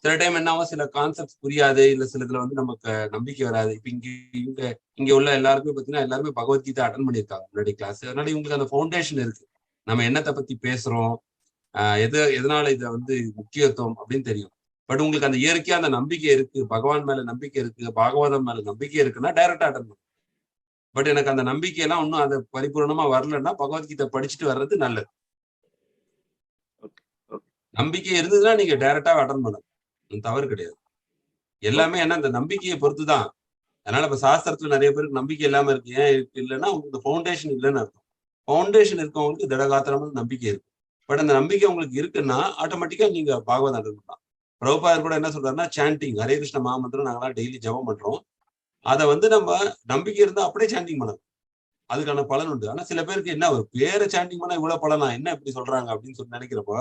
சில டைம் என்ன ஆகும், சில கான்செப்ட் புரியாது, இல்ல சில இதுல வந்து நமக்கு நம்பிக்கை வராது. இப்ப இங்க உள்ள எல்லாருமே பாத்தீங்கன்னா எல்லாருமே பகவத்கீதை அட்டன் பண்ணியிருக்காங்க முன்னாடி கிளாஸ். அதனால இவங்களுக்கு அந்த ஃபவுண்டேஷன் இருக்கு. நம்ம என்னத்தை பத்தி பேசுறோம், எதனால இதை வந்து முக்கியத்துவம் அப்படின்னு தெரியும். பட் உங்களுக்கு அந்த இயற்கையா அந்த நம்பிக்கை இருக்கு, பகவான் மேல நம்பிக்கை இருக்கு, பாகவதம் மேல நம்பிக்கை இருக்குன்னா டைரக்டா அட்டன் பண்ணும். பட் எனக்கு அந்த நம்பிக்கையெல்லாம் ஒன்றும் அது பரிபூர்ணமா வரலன்னா பகவத்கீதை படிச்சுட்டு வர்றது நல்லது. நம்பிக்கை இருந்ததுன்னா நீங்க டைரக்டா அட்டன் பண்ணணும், தவறு கிடையாது. எல்லாமே ஏன்னா அந்த நம்பிக்கையை பொறுத்துதான். அதனால இப்ப சாஸ்திரத்துல நிறைய பேருக்கு நம்பிக்கை இல்லாம இருக்கு. ஏன் இருக்கு இல்லைன்னா உங்களுக்கு ஃபவுண்டேஷன் இல்லைன்னு அர்த்தம். ஃபவுண்டேஷன் இருக்கவங்களுக்கு திடகாத்திரமான நம்பிக்கை இருக்கு. பட் அந்த நம்பிக்கை உங்களுக்கு இருக்குன்னா ஆட்டோமேட்டிக்கா நீங்க பாகவதம் அட்டன் பண்ணலாம். பிரபுபாதர் கூட என்ன சொல்றாருன்னா, சாண்டிங் ஹரே கிருஷ்ண மகாமந்திரம் நாங்களாம் டெய்லி ஜபம் பண்றோம். அதை வந்து நம்ம நம்பிக்கை இருந்தா அப்படியே சாண்டிங் பண்ணணும், அதுக்கான பலன் உண்டு. ஆனா சில பேருக்கு என்ன ஒரு பேரை சாண்டிங் பண்ணா இவ்வளவு பலனா என்ன இப்படி சொல்றாங்க அப்படின்னு சொல்லி நினைக்கிறப்போ,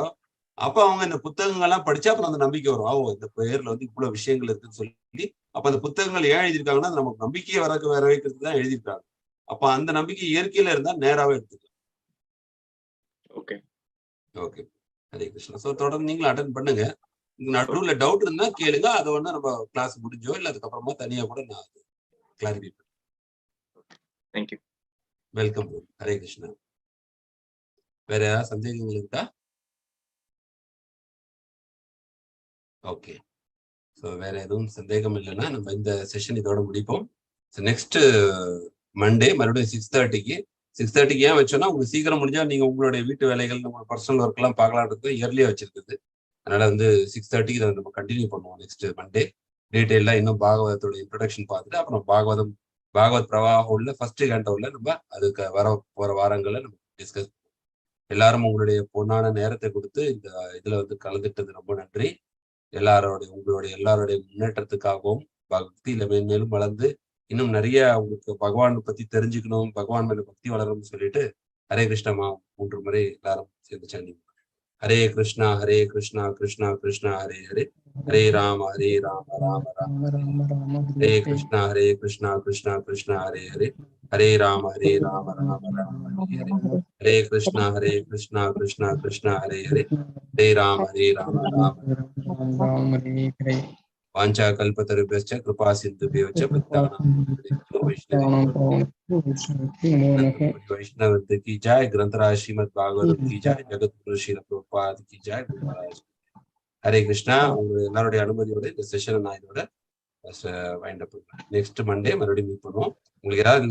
அப்ப அவங்க இந்த புத்தகங்கள்லாம் படிச்சா அப்புறம் அந்த நம்பிக்கை வரும். ஓ இந்த பேர்ல வந்து இவ்வளவு விஷயங்கள் இருக்குன்னு சொல்லி. அப்ப அந்த புத்தகங்கள் ஏன் எழுதியிருக்காங்கன்னா நமக்கு நம்பிக்கையை வர வைக்கிறதுக்கு தான் எழுதியிருக்காங்க. அப்ப அந்த நம்பிக்கை இயற்கையில இருந்தா நேராவே எடுத்துக்கலாம். Okay okay. Hare Krishna. So தொடர்ந்து நீங்களும் அட்டன் பண்ணுங்க. நடுவுல டவுட் இருந்தா கேளுங்க. அதை ஒண்ணு நம்ம கிளாஸ் முடிஞ்சோ இல்ல அதுக்கப்புறமா தனியா கூட நான் கிளாரிஃபை பண்ணுறேன். தேங்க்யூ. வெல்கம். ஹரே கிருஷ்ணா. வேற ஏதாவது சந்தேகங்கள் இருக்கா? ஓகே. ஸோ வேற எதுவும் சந்தேகம் இல்லைன்னா நம்ம இந்த செஷன் இதோட முடிப்போம். நெக்ஸ்ட் மண்டே மறுபடியும் 6:30க்கு. 6:30க்கு ஏன் வச்சோம்னா உங்களுக்கு சீக்கிரம் முடிஞ்சா நீங்க உங்களுடைய வீட்டு வேலைகள், உங்களோட பர்சனல் ஒர்க் எல்லாம் பார்க்கலான்றது இயர்லியா வச்சிருக்குது. அதனால வந்து 6:30க்கு அதை நம்ம கண்டினியூ பண்ணுவோம் நெக்ஸ்ட் மண்டே. டீட்டெயிலா இன்னும் பாகவதத்தோட இன்ட்ரடக்ஷன் பார்த்துட்டு அப்புறம் பாகவத் பிரவாகம் உள்ள ஃபர்ஸ்ட் கேண்டோவில் நம்ம அதுக்கு போற வாரங்களை நம்ம டிஸ்கஸ். எல்லாரும் உங்களுடைய பொன்னான நேரத்தை கொடுத்து இந்த இதுல வந்து கலந்துட்டது ரொம்ப நன்றி. எல்லாருடைய முன்னேற்றத்துக்காகவும் பக்தியில மேன்மேலும் வளர்ந்து இன்னும் நிறைய உங்களுக்கு பகவானை பத்தி தெரிஞ்சுக்கணும், பகவான் மேல பக்தி வளரணும்னு சொல்லிட்டு ஹரே கிருஷ்ணமா 3 முறை எல்லாரும் சேர்ந்து சாண்டி. ஹரே கிருஷ்ணா கிருஷ்ணா கிருஷ்ணா ஹரே ஹரே, ஹரே ராம ராம ராம ஹரே கிருஷ்ணா கிருஷ்ணா கிருஷ்ணா ஹரே ஹரே, ஹரே ராம ராம ராம ஹரே ஹரே, ஹரே கிருஷ்ணா கிருஷ்ணா கிருஷ்ணா ஹரே ஹரே, ஹரே ராம ராம ராம ஹரே. வாஞ்சா கல்பத்தருभ्यश्च कृपा सिन्धुभ्यश्च वैष्णव की जय, ग्रंथराज श्रीमद् भागवत की जय, जगत गुरु श्रील प्रभुपाद की जय, गुरु महाराज. ஹரே கிருஷ்ணா. உங்க எல்லாருடைய அனுமதியோட இந்த செஷனை நான் இதோட வைண்ட் அப். நெக்ஸ்ட் மண்டே மறுபடியும் மீட் பண்ணுவோம். உங்களுக்கு ஏதாவது